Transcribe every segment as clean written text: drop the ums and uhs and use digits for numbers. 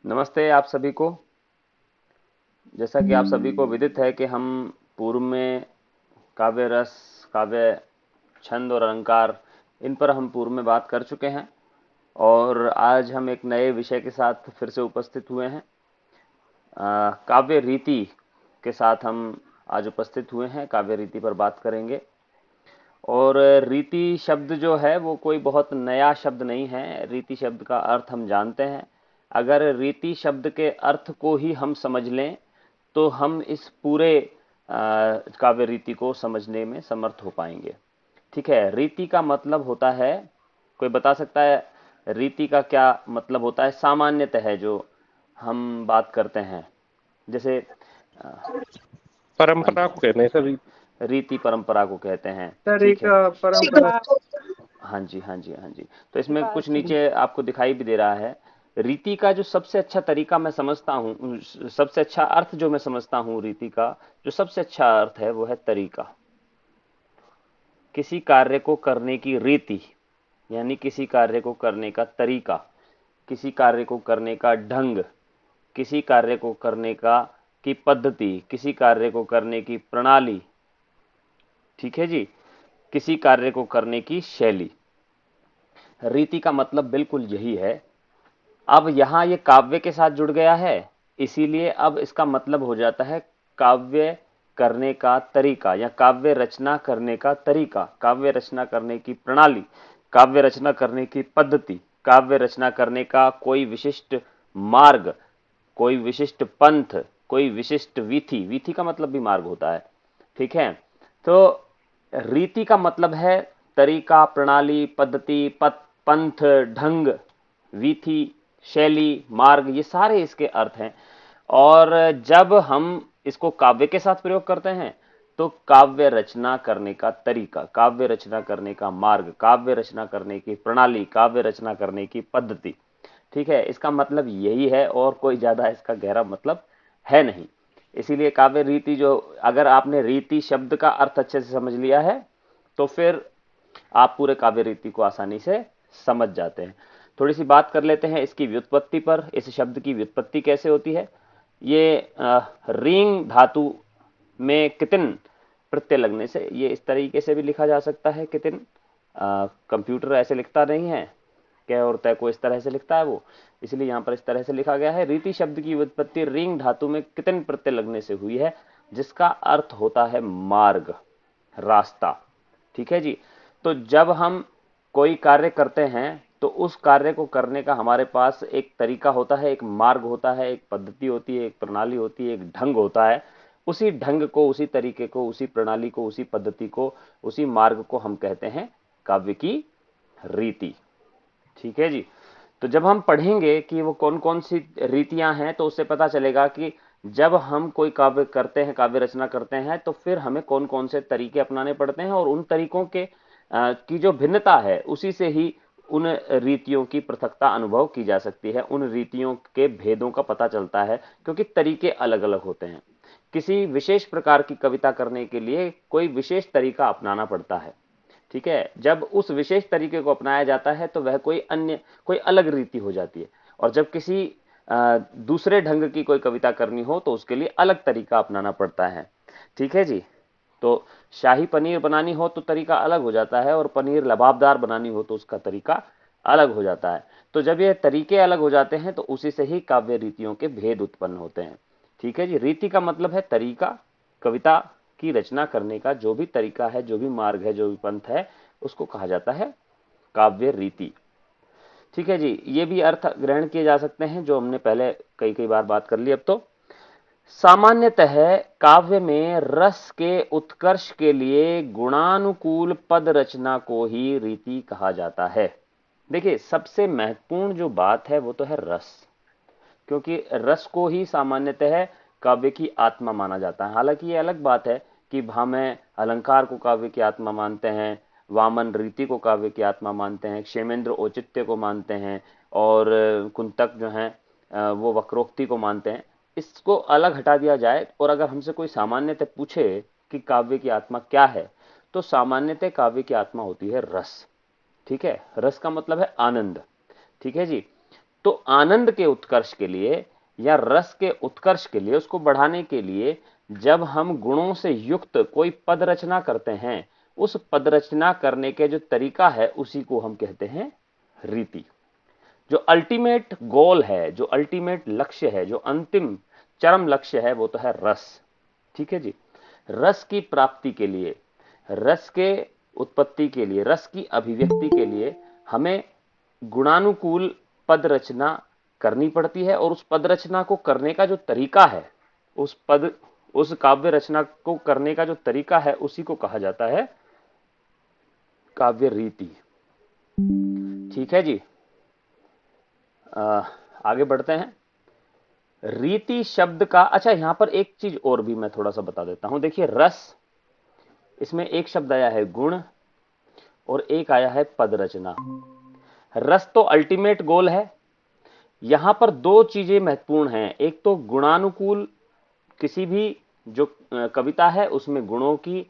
नमस्ते आप सभी को। जैसा कि आप सभी को विदित है कि हम पूर्व में काव्य रस, काव्य छंद और अलंकार, इन पर हम पूर्व में बात कर चुके हैं। और आज हम एक नए विषय के साथ फिर से उपस्थित हुए हैं। काव्य रीति के साथ हम आज उपस्थित हुए हैं, काव्य रीति पर बात करेंगे। और रीति शब्द जो है वो कोई बहुत नया शब्द नहीं है। रीति शब्द का अर्थ हम जानते हैं। अगर रीति शब्द के अर्थ को ही हम समझ लें तो हम इस पूरे काव्य रीति को समझने में समर्थ हो पाएंगे। ठीक है, रीति का मतलब होता है, कोई बता सकता है रीति का क्या मतलब होता है? सामान्यतः है जो हम बात करते हैं, जैसे अ, हाँ परंपरा जी, को कहते हैं सर। रीति परंपरा को कहते हैं। सर ठीक एक है। परंपरा। हाँ जी, हाँ जी, हाँ जी। तो इसमें कुछ नीचे आपको दिखाई भी दे रहा है। रीति का जो सबसे अच्छा तरीका मैं समझता हूँ, सबसे अच्छा अर्थ जो मैं समझता हूँ रीति का, जो सबसे अच्छा अर्थ है वो है तरीका। किसी कार्य को करने की रीति, यानी किसी कार्य को करने का तरीका, किसी कार्य को करने का ढंग, किसी कार्य को करने का की पद्धति, किसी कार्य को करने की प्रणाली। ठीक है जी, किसी कार्य को करने की शैली। रीति का मतलब बिल्कुल यही है। अब यहां ये काव्य के साथ जुड़ गया है, इसीलिए अब इसका मतलब हो जाता है काव्य करने का तरीका या काव्य रचना करने का तरीका, काव्य रचना करने की प्रणाली, काव्य रचना करने की पद्धति, काव्य रचना करने का कोई विशिष्ट मार्ग, कोई विशिष्ट पंथ, कोई विशिष्ट विधि। विधि का मतलब भी मार्ग होता है। ठीक है। तो रीति का मतलब है तरीका, प्रणाली, पद्धति, पंथ, ढंग, विधि, शैली, मार्ग, ये सारे इसके अर्थ हैं। और जब हम इसको काव्य के साथ प्रयोग करते हैं तो काव्य रचना करने का तरीका, काव्य रचना करने का मार्ग, काव्य रचना करने की प्रणाली, काव्य रचना करने की पद्धति। ठीक है, इसका मतलब यही है और कोई ज्यादा इसका गहरा मतलब है नहीं। इसीलिए काव्य रीति जो, अगर आपने रीति शब्द का अर्थ अच्छे से समझ लिया है तो फिर आप पूरे काव्य रीति को आसानी से समझ जाते हैं। थोड़ी सी बात कर लेते हैं इसकी व्युत्पत्ति पर। इस शब्द की व्युत्पत्ति कैसे होती है? ये रींग धातु में कितिन प्रत्यय लगने से, ये इस तरीके से भी लिखा जा सकता है कितिन। कंप्यूटर ऐसे लिखता नहीं है, कै और तय को इस तरह से लिखता है वो, इसलिए यहां पर इस तरह से लिखा गया है। रीति शब्द की व्युत्पत्ति रींग धातु में कितिन प्रत्यय लगने से हुई है, जिसका अर्थ होता है मार्ग, रास्ता। ठीक है जी। तो जब हम कोई कार्य करते हैं तो उस कार्य को करने का हमारे पास एक तरीका होता है, एक मार्ग होता है, एक पद्धति होती है, एक प्रणाली होती है, एक ढंग होता है। उसी ढंग को, उसी तरीके को, उसी प्रणाली को, उसी पद्धति को, उसी मार्ग को हम कहते हैं काव्य की रीति। ठीक है जी। तो जब हम पढ़ेंगे कि वो कौन कौन सी रीतियां हैं तो उससे पता चलेगा कि जब हम कोई काव्य करते हैं, काव्य रचना करते हैं, तो फिर हमें कौन कौन से तरीके अपनाने पड़ते हैं और उन तरीकों के की जो भिन्नता है उसी से ही उन रीतियों की पृथकता अनुभव की जा सकती है, उन रीतियों के भेदों का पता चलता है, क्योंकि तरीके अलग अलग होते हैं। किसी विशेष प्रकार की कविता करने के लिए कोई विशेष तरीका अपनाना पड़ता है। ठीक है, जब उस विशेष तरीके को अपनाया जाता है तो वह कोई अन्य, कोई अलग रीति हो जाती है। और जब किसी दूसरे ढंग की कोई कविता करनी हो तो उसके लिए अलग तरीका अपनाना पड़ता है। ठीक है जी। तो शाही पनीर बनानी हो तो तरीका अलग हो जाता है, और पनीर लबाबदार बनानी हो तो उसका तरीका अलग हो जाता है। तो जब ये तरीके अलग हो जाते हैं तो उसी से ही काव्य रीतियों के भेद उत्पन्न होते हैं। ठीक है जी। रीति का मतलब है तरीका, कविता की रचना करने का जो भी तरीका है, जो भी मार्ग है, जो भी पंथ है, उसको कहा जाता है काव्य रीति। ठीक है जी। ये भी अर्थ ग्रहण किए जा सकते हैं जो हमने पहले कई कई बार बात कर ली। अब तो सामान्यतः काव्य में रस के उत्कर्ष के लिए गुणानुकूल पद रचना को ही रीति कहा जाता है। देखिए, सबसे महत्वपूर्ण जो बात है वो तो है रस, क्योंकि रस को ही सामान्यतः काव्य की आत्मा माना जाता है। हालांकि ये अलग बात है कि भामह अलंकार को काव्य की आत्मा मानते हैं, वामन रीति को काव्य की आत्मा मानते हैं, क्षेमेंद्र औचित्य को मानते हैं, और कुंतक जो है वो वक्रोक्ति को मानते हैं। इसको अलग हटा दिया जाए और अगर हमसे कोई सामान्यतः पूछे कि काव्य की आत्मा क्या है, तो सामान्यतः काव्य की आत्मा होती है रस। ठीक है, रस का मतलब है आनंद। ठीक है जी। तो आनंद के उत्कर्ष के लिए या रस के उत्कर्ष के लिए, उसको बढ़ाने के लिए जब हम गुणों से युक्त कोई पद रचना करते हैं, उस पद रचना करने के जो तरीका है उसी को हम कहते हैं रीति। जो अल्टीमेट गोल है, जो अल्टीमेट लक्ष्य है, जो अंतिम चरम लक्ष्य है, वो तो है रस। ठीक है जी। रस की प्राप्ति के लिए, रस के उत्पत्ति के लिए, रस की अभिव्यक्ति के लिए हमें गुणानुकूल पद रचना करनी पड़ती है, और उस पद रचना को करने का जो तरीका है, उस काव्य रचना को करने का जो तरीका है, उसी को कहा जाता है काव्य रीति। ठीक है जी। आगे बढ़ते हैं। रीति शब्द का, अच्छा यहां पर एक चीज और भी मैं थोड़ा सा बता देता हूं। देखिए रस, इसमें एक शब्द आया है गुण और एक आया है पद रचना। रस तो अल्टीमेट गोल है। यहां पर दो चीजें महत्वपूर्ण हैं। एक तो गुणानुकूल, किसी भी जो कविता है उसमें गुणों की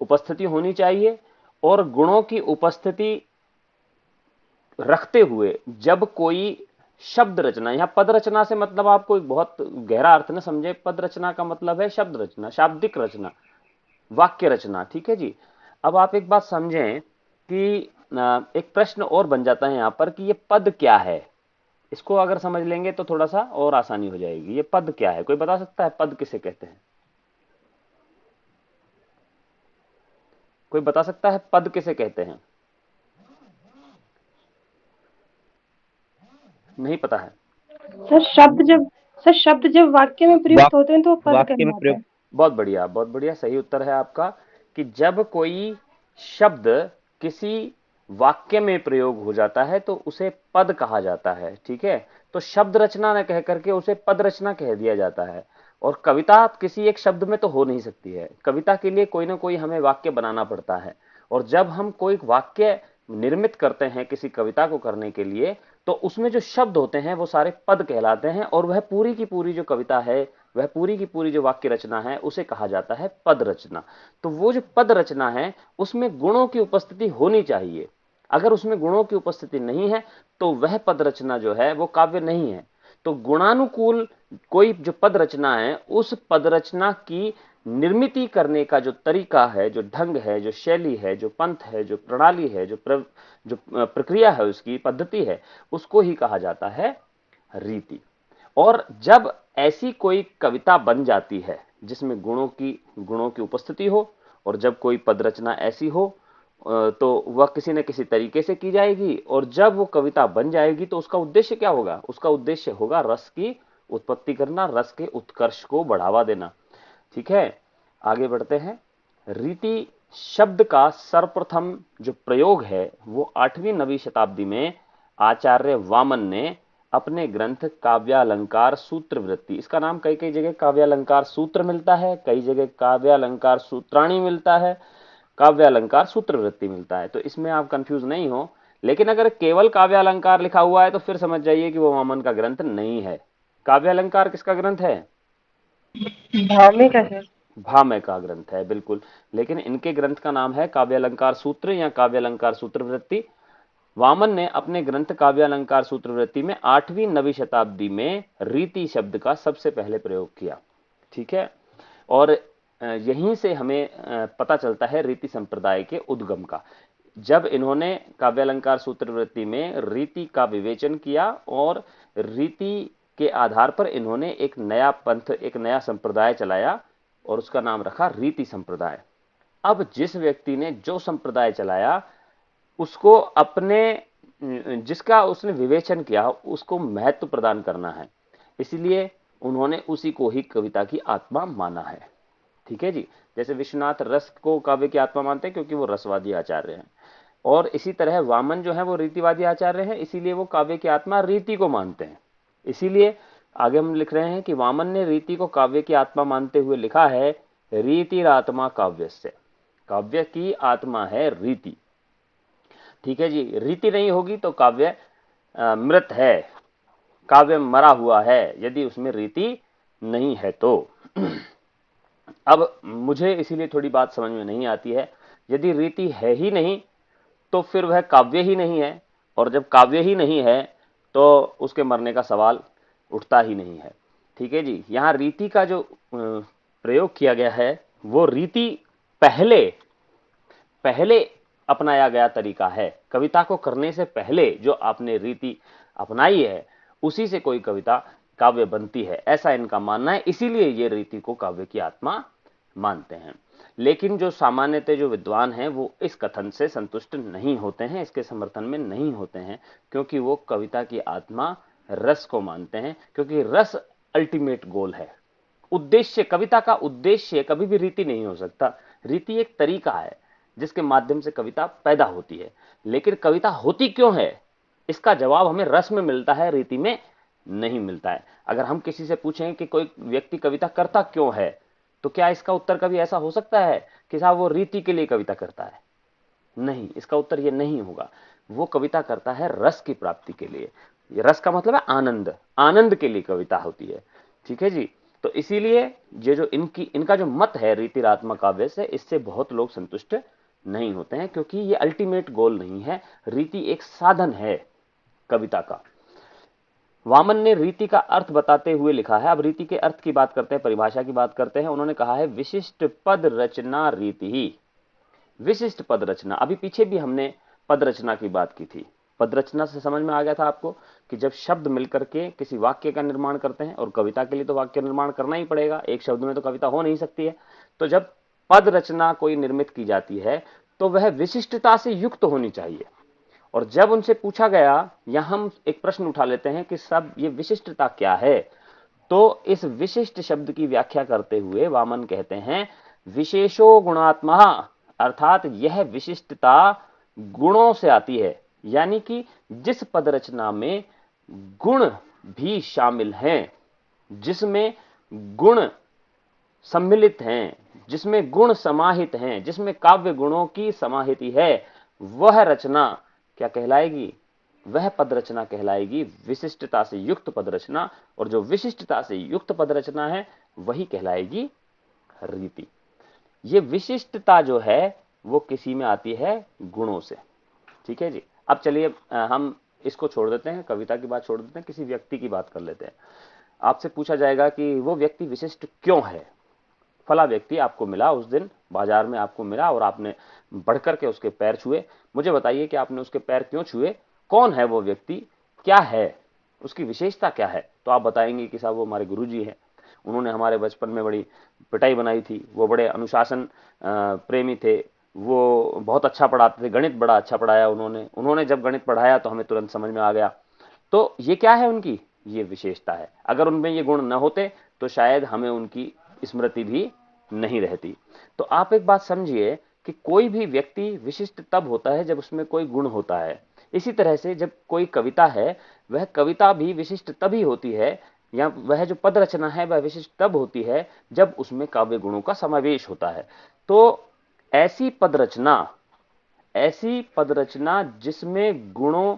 उपस्थिति होनी चाहिए, और गुणों की उपस्थिति रखते हुए जब कोई शब्द रचना, यहां पद रचना से मतलब आपको एक बहुत गहरा अर्थ न समझे। पद रचना का मतलब है शब्द रचना, शाब्दिक रचना, वाक्य रचना। ठीक है जी। अब आप एक बात समझें कि एक प्रश्न और बन जाता है यहां पर कि ये पद क्या है। इसको अगर समझ लेंगे तो थोड़ा सा और आसानी हो जाएगी। ये पद क्या है? कोई बता सकता है पद किसे कहते हैं? कोई बता सकता है पद किसे कहते हैं? नहीं पता है। सर शब्द जब वाक्य में प्रयुक्त होते हैं तो पद कहलाता है। बहुत बढ़िया, बहुत बढ़िया, सही उत्तर है आपका कि जब कोई शब्द किसी वाक्य में प्रयोग हो जाता है तो उसे पद कहा जाता है। ठीक है। तो शब्द रचना न कह करके उसे पद रचना कह दिया जाता है। और कविता किसी एक शब्द में तो हो नहीं सकती है। कविता के लिए कोई ना कोई हमें वाक्य बनाना पड़ता है, और जब हम कोई वाक्य निर्मित करते हैं किसी कविता को करने के लिए, तो उसमें जो शब्द होते हैं वो सारे पद कहलाते हैं, और वह पूरी की पूरी जो कविता है, वह पूरी की पूरी जो वाक्य रचना है, उसे कहा जाता है पद रचना। तो वो जो पद रचना है उसमें गुणों की उपस्थिति होनी चाहिए। अगर उसमें गुणों की उपस्थिति नहीं है तो वह पद रचना जो है वो काव्य नहीं है। तो गुणानुकूल कोई जो पद रचना है, उस पद रचना की निर्मिति करने का जो तरीका है, जो ढंग है, जो शैली है, जो पंथ है, जो प्रणाली है, जो प्रक्रिया है, उसकी पद्धति है, उसको ही कहा जाता है रीति। और जब ऐसी कोई कविता बन जाती है जिसमें गुणों की उपस्थिति हो, और जब कोई पद रचना ऐसी हो, तो वह किसी न किसी तरीके से की जाएगी, और जब वो कविता बन जाएगी तो उसका उद्देश्य क्या होगा? उसका उद्देश्य होगा रस की उत्पत्ति करना, रस के उत्कर्ष को बढ़ावा देना। ठीक है। आगे बढ़ते हैं। रीति शब्द का सर्वप्रथम जो प्रयोग है वो 8वीं 9वीं शताब्दी में आचार्य वामन ने अपने ग्रंथ काव्यालंकार सूत्रवृत्ति, इसका नाम कई कई जगह काव्यालंकार सूत्र मिलता है, कई जगह काव्यालंकार सूत्राणी मिलता है, काव्यालंकार सूत्रवृत्ति मिलता है। तो इसमें आप कंफ्यूज नहीं हो। लेकिन अगर केवल काव्यालंकार लिखा हुआ है तो फिर समझ जाइए कि वो वामन का ग्रंथ नहीं है। काव्यालंकार किसका ग्रंथ है? भावे का है। भामह का ग्रंथ है, बिल्कुल। लेकिन इनके ग्रंथ का नाम है काव्यालंकार सूत्र या काव्यालंकार सूत्रवृत्ति। वामन ने अपने ग्रंथ काव्यालंकार सूत्रवृत्ति में 8वीं 9वीं शताब्दी में रीति शब्द का सबसे पहले प्रयोग किया। ठीक है। और यहीं से हमें पता चलता है रीति संप्रदाय के उद्गम का। जब इन्होंने काव्यालंकार सूत्रवृत्ति में रीति का विवेचन किया और रीति के आधार पर इन्होंने एक नया पंथ, एक नया संप्रदाय चलाया, और उसका नाम रखा रीति संप्रदाय। अब जिस व्यक्ति ने जो संप्रदाय चलाया उसको अपने, जिसका उसने विवेचन किया उसको महत्व प्रदान करना है, इसलिए उन्होंने उसी को ही कविता की आत्मा माना है। ठीक है जी। जैसे विश्वनाथ रस को काव्य की आत्मा मानते हैं क्योंकि वो रसवादी आचार्य हैं, और इसी तरह वामन जो है वो रीतिवादी आचार्य हैं, इसीलिए वो काव्य की आत्मा रीति को मानते हैं। इसीलिए आगे हम लिख रहे हैं कि वामन ने रीति को काव्य की आत्मा मानते हुए लिखा है रीतिरात्मा काव्यस्य, काव्य की आत्मा है रीति। ठीक है जी। रीति नहीं होगी तो काव्य मृत है, काव्य मरा हुआ है यदि उसमें रीति नहीं है तो। अब मुझे इसीलिए थोड़ी बात समझ में नहीं आती है, यदि रीति है ही नहीं तो फिर वह काव्य ही नहीं है, और जब काव्य ही नहीं है तो उसके मरने का सवाल उठता ही नहीं है। ठीक है जी। यहां रीति का जो प्रयोग किया गया है वो रीति पहले पहले अपनाया गया तरीका है। कविता को करने से पहले जो आपने रीति अपनाई है उसी से कोई कविता काव्य बनती है, ऐसा इनका मानना है। इसीलिए ये रीति को काव्य की आत्मा मानते हैं। लेकिन जो सामान्यतः जो विद्वान हैं वो इस कथन से संतुष्ट नहीं होते हैं, इसके समर्थन में नहीं होते हैं, क्योंकि वो कविता की आत्मा रस को मानते हैं, क्योंकि रस अल्टीमेट गोल है। उद्देश्य, कविता का उद्देश्य कभी भी रीति नहीं हो सकता। रीति एक तरीका है जिसके माध्यम से कविता पैदा होती है, लेकिन कविता होती क्यों है इसका जवाब हमें रस में मिलता है, रीति में नहीं मिलता है। अगर हम किसी से पूछें कि कोई व्यक्ति कविता करता क्यों है, तो क्या इसका उत्तर कभी ऐसा हो सकता है कि साहब वो रीति के लिए कविता करता है? नहीं, इसका उत्तर ये नहीं होगा। वो कविता करता है रस की प्राप्ति के लिए। ये रस का मतलब है आनंद, आनंद के लिए कविता होती है। ठीक है जी। तो इसीलिए ये जो इनका जो मत है रीतिरात्मक काव्य से, इससे बहुत लोग संतुष्ट नहीं होते हैं, क्योंकि ये अल्टीमेट गोल नहीं है। रीति एक साधन है कविता का। वामन ने रीति का अर्थ बताते हुए लिखा है। अब रीति के अर्थ की बात करते हैं, परिभाषा की बात करते हैं। उन्होंने कहा है विशिष्ट पद रचना रीति ही। विशिष्ट पद रचना, अभी पीछे भी हमने पद रचना की बात की थी। पद रचना से समझ में आ गया था आपको कि जब शब्द मिलकर के किसी वाक्य का निर्माण करते हैं, और कविता के लिए तो वाक्य निर्माण करना ही पड़ेगा, एक शब्द में तो कविता हो नहीं सकती है। तो जब पद रचना कोई निर्मित की जाती है तो वह विशिष्टता से युक्त होनी चाहिए। और जब उनसे पूछा गया, या हम एक प्रश्न उठा लेते हैं कि सब ये विशिष्टता क्या है, तो इस विशिष्ट शब्द की व्याख्या करते हुए वामन कहते हैं विशेषो गुणात्मा, अर्थात यह विशिष्टता गुणों से आती है। यानी कि जिस पद रचना में गुण भी शामिल हैं, जिसमें गुण सम्मिलित हैं, जिसमें गुण समाहित हैं, जिसमें काव्य गुणों की समाहिति है, वह रचना क्या कहलाएगी? वह पद रचना कहलाएगी विशिष्टता से युक्त पद रचना। और जो विशिष्टता से युक्त पद रचना है वही कहलाएगी रीति। ये विशिष्टता जो है वो किसी में आती है गुणों से। ठीक है जी। अब चलिए हम इसको छोड़ देते हैं, कविता की बात छोड़ देते हैं, किसी व्यक्ति की बात कर लेते हैं। आपसे पूछा जाएगा कि वो व्यक्ति विशिष्ट क्यों है। फला व्यक्ति आपको मिला, उस दिन बाजार में आपको मिला और आपने बढ़कर के उसके पैर छुए। मुझे बताइए कि आपने उसके पैर क्यों छुए, कौन है वो व्यक्ति, क्या है उसकी विशेषता, क्या है? तो आप बताएंगे कि साहब वो हमारे गुरुजी हैं, उन्होंने हमारे बचपन में बड़ी पिटाई बनाई थी, वो बड़े अनुशासन प्रेमी थे, वो बहुत अच्छा पढ़ाते थे, गणित बड़ा अच्छा पढ़ाया उन्होंने जब गणित पढ़ाया तो हमें तुरंत समझ में आ गया। तो ये क्या है उनकी? ये विशेषता है। अगर उनमें ये गुण न होते तो शायद हमें उनकी स्मृति भी नहीं रहती। तो आप एक बात समझिए कि कोई भी व्यक्ति विशिष्ट तब होता है जब उसमें कोई गुण होता है। इसी तरह से जब कोई कविता है, वह कविता भी विशिष्ट तभी होती है, या वह जो पद रचना है वह विशिष्ट तब होती है जब उसमें काव्य गुणों का समावेश होता है। तो ऐसी पद रचना जिसमें गुणों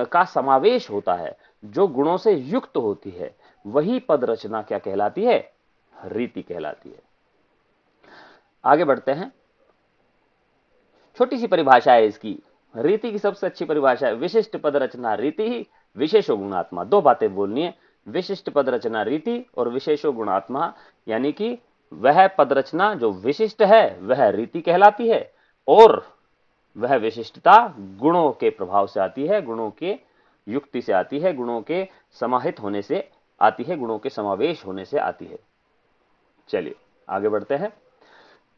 का समावेश होता है, जो गुणों से युक्त होती है, वही पद रचना क्या कहलाती है? रीति कहलाती है। आगे बढ़ते हैं। छोटी सी परिभाषा है इसकी। रीति की सबसे अच्छी परिभाषा है विशिष्ट पद रचना रीति ही विशेषो गुणात्मा। दो बातें बोलनी है, विशिष्ट पद रचना रीति और विशेषो गुणात्मा। यानी कि वह पद रचना जो विशिष्ट है वह रीति कहलाती है, और वह विशिष्टता गुणों के प्रभाव से आती है, गुणों के युक्ति से आती है, गुणों के समाहित होने से आती है, गुणों के समावेश होने से आती है। चलिए आगे बढ़ते हैं।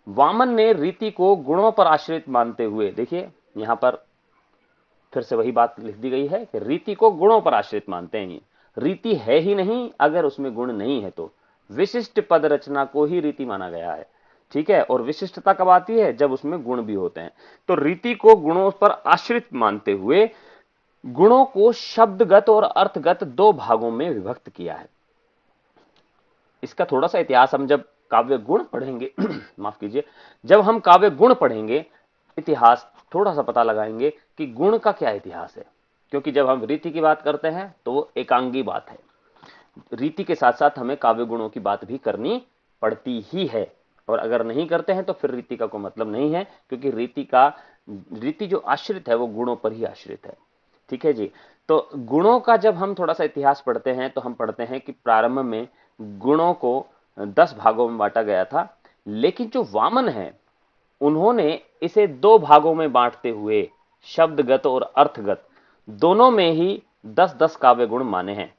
वामन ने रीति को गुणों पर आश्रित मानते हुए, देखिए यहां पर फिर से वही बात लिख दी गई है कि रीति को गुणों पर आश्रित मानते हैं। रीति है ही नहीं अगर उसमें गुण नहीं है तो। विशिष्ट पद रचना को ही रीति माना गया है। ठीक है। और विशिष्टता कब आती है? जब उसमें गुण भी होते हैं। तो रीति को गुणों पर आश्रित मानते हुए गुणों को शब्दगत और अर्थगत दो भागों में विभक्त किया है। इसका थोड़ा सा इतिहास हम जब काव्य गुण पढ़ेंगे माफ कीजिए, जब हम काव्य गुण पढ़ेंगे, इतिहास थोड़ा सा पता लगाएंगे कि गुण का क्या इतिहास है। क्योंकि जब हम रीति की बात करते हैं तो वो एकांगी बात है। रीति के साथ साथ हमें काव्य गुणों की बात भी करनी पड़ती ही है, और अगर नहीं करते हैं तो फिर रीति का कोई मतलब नहीं है, क्योंकि रीति जो आश्रित है वो गुणों पर ही आश्रित है। ठीक है जी। तो गुणों का जब हम थोड़ा सा इतिहास पढ़ते हैं तो हम पढ़ते हैं कि प्रारंभ में गुणों को 10 भागों में बांटा गया था, लेकिन जो वामन है उन्होंने इसे 2 भागों में बांटते हुए शब्दगत और अर्थगत दोनों में ही 10-10 काव्य गुण माने हैं।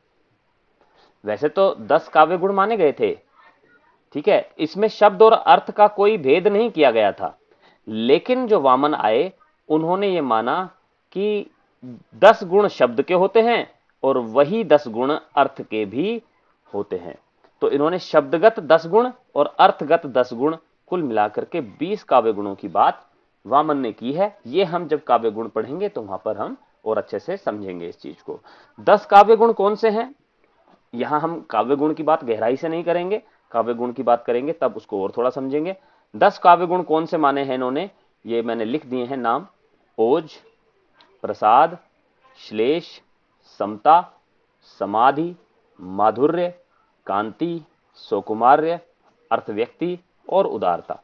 वैसे तो 10 काव्य गुण माने गए थे, ठीक है, इसमें शब्द और अर्थ का कोई भेद नहीं किया गया था, लेकिन जो वामन आए उन्होंने ये माना कि 10 गुण शब्द के होते हैं और वही 10 गुण अर्थ के भी होते हैं। तो इन्होंने शब्दगत 10 गुण और अर्थगत 10 गुण कुल मिलाकर के 20 काव्य गुणों की बात वामन ने की है। ये हम जब काव्य गुण पढ़ेंगे तो वहां पर हम और अच्छे से समझेंगे इस चीज को। 10 काव्य गुण कौन से हैं? यहां हम काव्य गुण की बात गहराई से नहीं करेंगे, काव्य गुण की बात करेंगे तब उसको और थोड़ा समझेंगे। 10 काव्य गुण कौन से माने हैं इन्होंने, ये मैंने लिख दिए हैं नाम: ओज, प्रसाद, श्लेष, समता, समाधि, माधुर्य, कांति, सौकुमार्य, अर्थव्यक्ति और उदारता।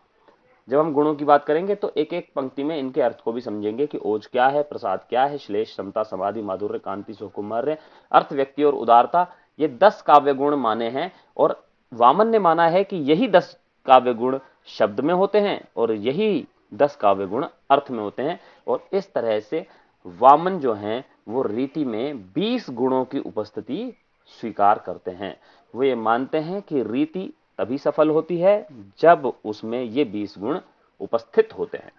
जब हम गुणों की बात करेंगे तो एक एक पंक्ति में इनके अर्थ को भी समझेंगे कि ओज क्या है, प्रसाद क्या है, श्लेष, समता, समाधि, माधुर्य, कांति, सौकुमार्य, अर्थव्यक्ति और उदारता। ये 10 काव्य गुण माने हैं और वामन ने माना है कि यही 10 काव्य गुण शब्द में होते हैं और यही 10 काव्य गुण अर्थ में होते हैं। और इस तरह से वामन जो हैं वो रीति में 20 गुणों की उपस्थिति स्वीकार करते हैं। वो ये मानते हैं कि रीति तभी सफल होती है जब उसमें ये 20 गुण उपस्थित होते हैं।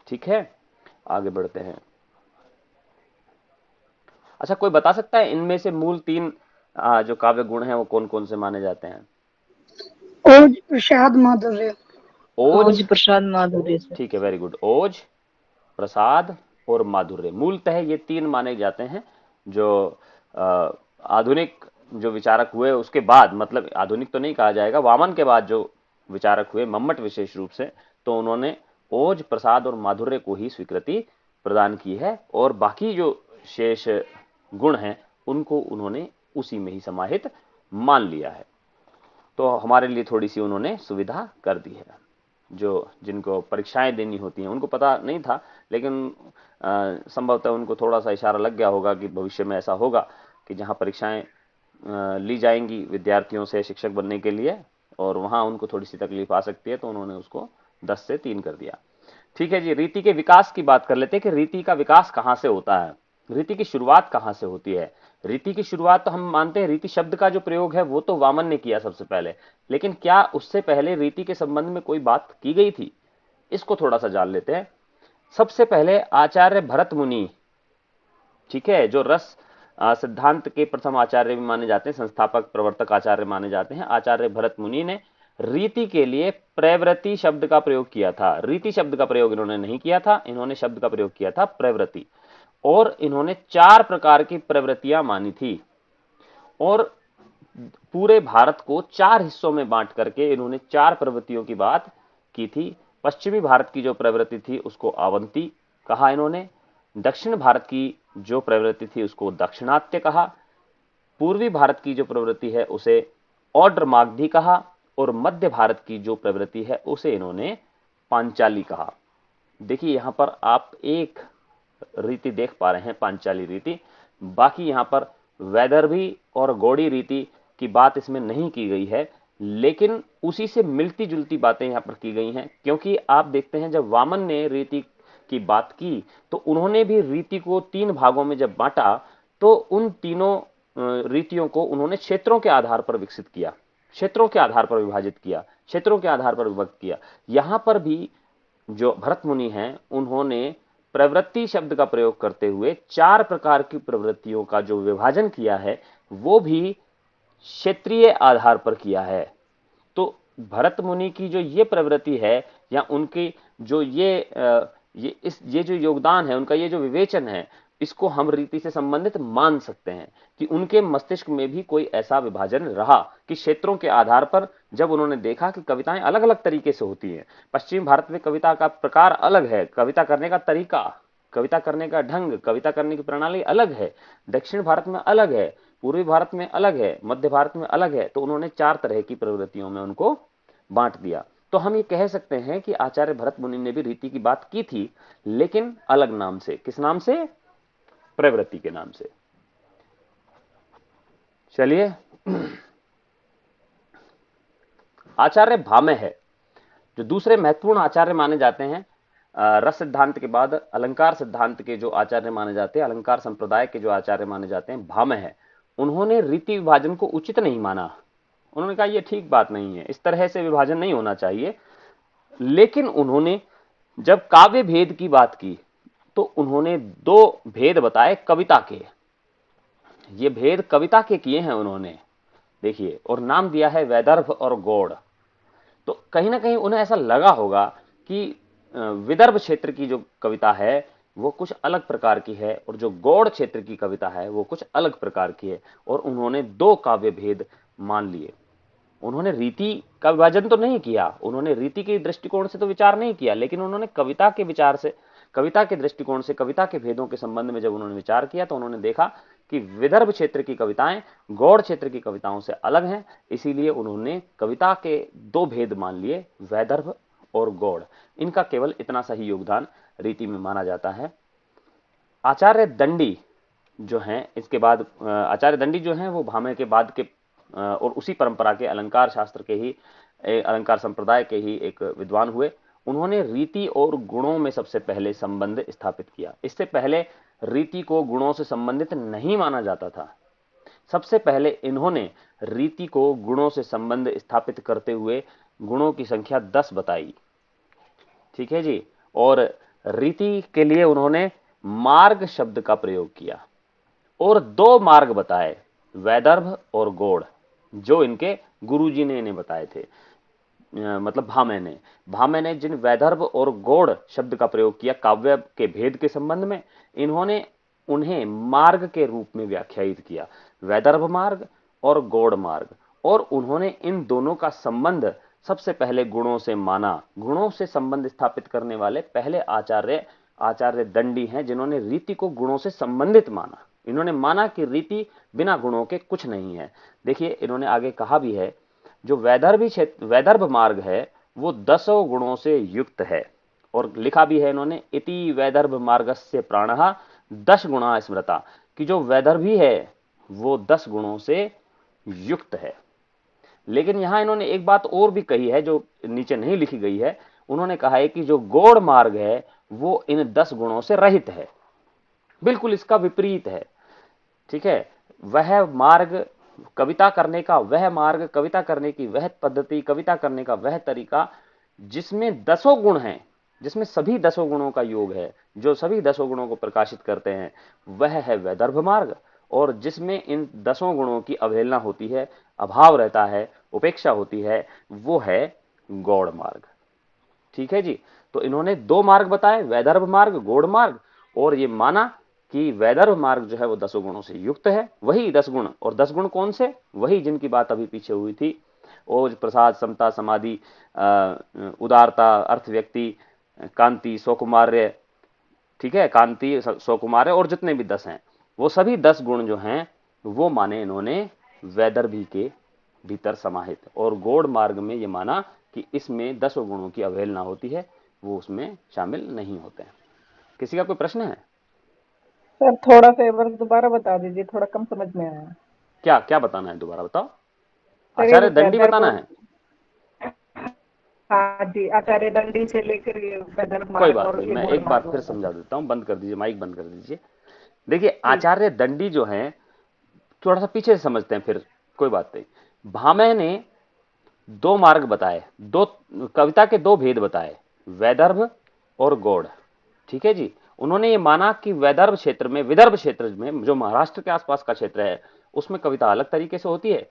ठीक है, आगे बढ़ते हैं। अच्छा, कोई बता सकता है इनमें से मूल 3 जो काव्य गुण हैं वो कौन कौन से माने जाते हैं? ओज, प्रसाद, माधुर्य। ओज, ओज, प्रसाद, माधुर्य से। ठीक है, वेरी गुड। ओज, प्रसाद और माधुर्य मूलतः ये 3 माने जाते हैं। जो आधुनिक जो विचारक हुए उसके बाद, मतलब आधुनिक तो नहीं कहा जाएगा, वामन के बाद जो विचारक हुए, मम्मट विशेष रूप से, तो उन्होंने ओज, प्रसाद और माधुर्य को ही स्वीकृति प्रदान की है और बाकी जो शेष गुण हैं उनको उन्होंने उसी में ही समाहित मान लिया है। तो हमारे लिए थोड़ी सी उन्होंने सुविधा कर दी है। जो जिनको परीक्षाएं देनी होती हैं उनको पता नहीं था, लेकिन संभवतः उनको थोड़ा सा इशारा लग गया होगा कि भविष्य में ऐसा होगा कि जहां परीक्षाएं ली जाएंगी विद्यार्थियों से शिक्षक बनने के लिए और वहां उनको थोड़ी सी तकलीफ आ सकती है, तो उन्होंने उसको 10 से 3 कर दिया। ठीक है जी, रीति के विकास की बात कर लेते हैं कि रीति का विकास कहां से होता है, रीति की शुरुआत कहां से होती है। रीति की शुरुआत तो हम मानते हैं रीति शब्द का जो प्रयोग है वो तो वामन ने किया सबसे पहले, लेकिन क्या उससे पहले रीति के संबंध में कोई बात की गई थी, इसको थोड़ा सा जान लेते हैं। सबसे पहले आचार्य भरत मुनि, ठीक है, जो रस सिद्धांत के प्रथम आचार्य भी माने जाते हैं, संस्थापक प्रवर्तक आचार्य माने जाते हैं, आचार्य भरत मुनि ने रीति के लिए प्रवृत्ति शब्द का प्रयोग किया था। रीति शब्द का प्रयोग इन्होंने नहीं किया था, इन्होंने शब्द का प्रयोग किया था प्रवृत्ति। और इन्होंने 4 प्रकार की प्रवृत्तियां मानी थी और पूरे भारत को 4 हिस्सों में बांट करके इन्होंने 4 प्रवृत्तियों की बात की थी। पश्चिमी भारत की जो प्रवृत्ति थी उसको आवंती कहा इन्होंने, दक्षिण भारत की जो प्रवृत्ति थी उसको दक्षिणात्य कहा, पूर्वी भारत की जो प्रवृत्ति है उसे औड्रमागधी कहा और मध्य भारत की जो प्रवृत्ति है उसे इन्होंने पांचाली कहा। देखिए यहां पर आप एक रीति देख पा रहे हैं, पांचाली रीति, बाकी यहां पर वैदर्भी और गौड़ी रीति की बात इसमें नहीं की गई है, लेकिन उसी से मिलती जुलती बातें यहां पर की गई हैं। क्योंकि आप देखते हैं जब वामन ने रीति की बात की तो उन्होंने भी रीति को 3 भागों में जब बांटा तो उन तीनों रीतियों को उन्होंने क्षेत्रों के आधार पर विकसित किया, क्षेत्रों के आधार पर विभाजित किया, क्षेत्रों के आधार पर विभक्त किया। यहां पर भी जो भरत मुनि हैं उन्होंने प्रवृत्ति शब्द का प्रयोग करते हुए 4 प्रकार की प्रवृत्तियों का जो विभाजन किया है वो भी क्षेत्रीय आधार पर किया है। तो भरत मुनि की जो ये प्रवृत्ति है या उनकी जो ये जो योगदान है, उनका ये जो विवेचन है, इसको हम रीति से संबंधित मान सकते हैं कि उनके मस्तिष्क में भी कोई ऐसा विभाजन रहा कि क्षेत्रों के आधार पर जब उन्होंने देखा कि कविताएं अलग अलग तरीके से होती हैं, पश्चिम भारत में कविता का प्रकार अलग है, कविता करने का तरीका, कविता करने का ढंग, कविता करने की प्रणाली अलग है, दक्षिण भारत में अलग है, पूर्वी भारत में अलग है, मध्य भारत में अलग है, तो उन्होंने 4 तरह की प्रवृत्तियों में उनको बांट दिया। तो हम ये कह सकते हैं कि आचार्य भरत मुनि ने भी रीति की बात की थी, लेकिन अलग नाम से। किस नाम से? प्रवृत्ति के नाम से। चलिए, आचार्य भामह है जो दूसरे महत्वपूर्ण आचार्य माने जाते हैं। रस सिद्धांत के बाद अलंकार सिद्धांत के जो आचार्य माने जाते हैं, अलंकार संप्रदाय के जो आचार्य माने जाते हैं, भामह है। उन्होंने रीति विभाजन को उचित नहीं माना। उन्होंने कहा यह ठीक बात नहीं है, इस तरह से विभाजन नहीं होना चाहिए। लेकिन उन्होंने जब काव्य भेद की बात की तो उन्होंने दो भेद बताए कविता के। ये भेद कविता के किए हैं उन्होंने, देखिए, और नाम दिया है वैदर्भ और गौड़। तो कहीं ना कहीं उन्हें ऐसा लगा होगा कि विदर्भ क्षेत्र की जो कविता है वो कुछ अलग प्रकार की है और जो गौड़ क्षेत्र की कविता है वो कुछ अलग प्रकार की है, और उन्होंने दो काव्य भेद मान लिए। उन्होंने रीति का विभाजन तो नहीं किया, उन्होंने रीति के दृष्टिकोण से तो विचार नहीं किया, लेकिन उन्होंने कविता के विचार से, कविता के दृष्टिकोण से, कविता के भेदों के संबंध में जब उन्होंने विचार किया तो उन्होंने देखा कि विदर्भ क्षेत्र की कविताएं गौड़ क्षेत्र की कविताओं से अलग हैं। इसीलिए उन्होंने कविता के दो भेद मान लिए, वैदर्भ और गौड़। इनका केवल इतना सही योगदान रीति में माना जाता है। आचार्य दंडी जो हैं, इसके बाद आचार्य दंडी जो हैं वो भामह के बाद के और उसी परंपरा के अलंकार शास्त्र के ही, अलंकार संप्रदाय के ही एक विद्वान हुए। उन्होंने रीति और गुणों में सबसे पहले संबंध स्थापित किया। इससे पहले रीति को गुणों से संबंधित नहीं माना जाता था। सबसे पहले इन्होंने रीति को गुणों से संबंध स्थापित करते हुए गुणों की संख्या 10 बताई, ठीक है जी। और रीति के लिए उन्होंने मार्ग शब्द का प्रयोग किया और दो मार्ग बताए, वैदर्भ और गौड़, जो इनके गुरुजी ने इन्हें बताए थे। मतलब भामह ने जिन वैदर्भ और गौड़ शब्द का प्रयोग किया काव्य के भेद के संबंध में, इन्होंने उन्हें मार्ग के रूप में व्याख्यायित किया, वैदर्भ मार्ग और गौड़ मार्ग। और उन्होंने इन दोनों का संबंध सबसे पहले गुणों से माना। गुणों से संबंध स्थापित करने वाले पहले आचार्य दंडी हैं, जिन्होंने रीति को गुणों से संबंधित माना। इन्होंने माना कि रीति बिना गुणों के कुछ नहीं है। देखिए, इन्होंने आगे कहा भी है, जो वैदर्भ मार्ग है वो 10 गुणों से युक्त है। और लिखा भी है इन्होंने, इति वैदर्भ मार्गस्य प्राणः 10 गुणा स्मृता, कि जो वैदर्भी है वो 10 गुणों से युक्त है। लेकिन यहां इन्होंने एक बात और भी कही है जो नीचे नहीं लिखी गई है। उन्होंने कहा है कि जो गौड़ मार्ग है वो इन 10 गुणों से रहित है, बिल्कुल इसका विपरीत है, ठीक है। वह मार्ग, कविता करने का वह मार्ग, कविता करने की वह पद्धति, कविता करने का वह तरीका जिसमें 10 गुण हैं, जिसमें सभी 10 गुणों का योग है, जो सभी 10 गुणों को प्रकाशित करते हैं, वह है वैदर्भ मार्ग। और जिसमें इन 10 गुणों की अवहेलना होती है, अभाव रहता है, उपेक्षा होती है, वो है गौड़ मार्ग, ठीक है जी। तो इन्होंने दो मार्ग बताए, वैदर्भ मार्ग, गौड़ मार्ग, और ये माना कि वैदर्भ मार्ग जो है वो 10 गुणों से युक्त है। वही 10 गुण, और 10 गुण कौन से? वही जिनकी बात अभी पीछे हुई थी, ओज, प्रसाद, समता, समाधि, उदारता, अर्थ व्यक्ति, कांति, सौकुमार्य, ठीक है, कांति, सौकुमार्य, और जितने भी 10 हैं, वो सभी 10 गुण जो हैं वो माने इन्होंने वैदर्भी के भीतर समाहित। और गौड़ मार्ग में ये माना कि इसमें 10 गुणों की अवहेलना होती है, वो उसमें शामिल नहीं होते हैं। किसी का कोई प्रश्न है? सर थोड़ा सा एक बार दोबारा बता दीजिए, थोड़ा कम समझ में आया। क्या क्या बताना है, दोबारा बताओ। आचार्य दंडी बताना है? हाँ जी, आचार्य दंडी से लेकर ये वैदर्भ कोई मार्ग बात और नहीं, ये मैं गौड़ एक बात मार्ग फिर वाला। समझा देता हूं। बंद कर दीजिए, माइक बंद कर दीजिए। देखिए, आचार्य दंडी जो हैं, थोड़ा सा पीछे से समझते हैं फिर, कोई बात नहीं। भामह ने दो मार्ग बताए, दो कविता के दो भेद बताए, वैदर्भ और गौड़, ठीक है जी। उन्होंने ये माना कि विदर्भ क्षेत्र में जो महाराष्ट्र के आसपास का क्षेत्र है उसमें कविता अलग तरीके से होती है,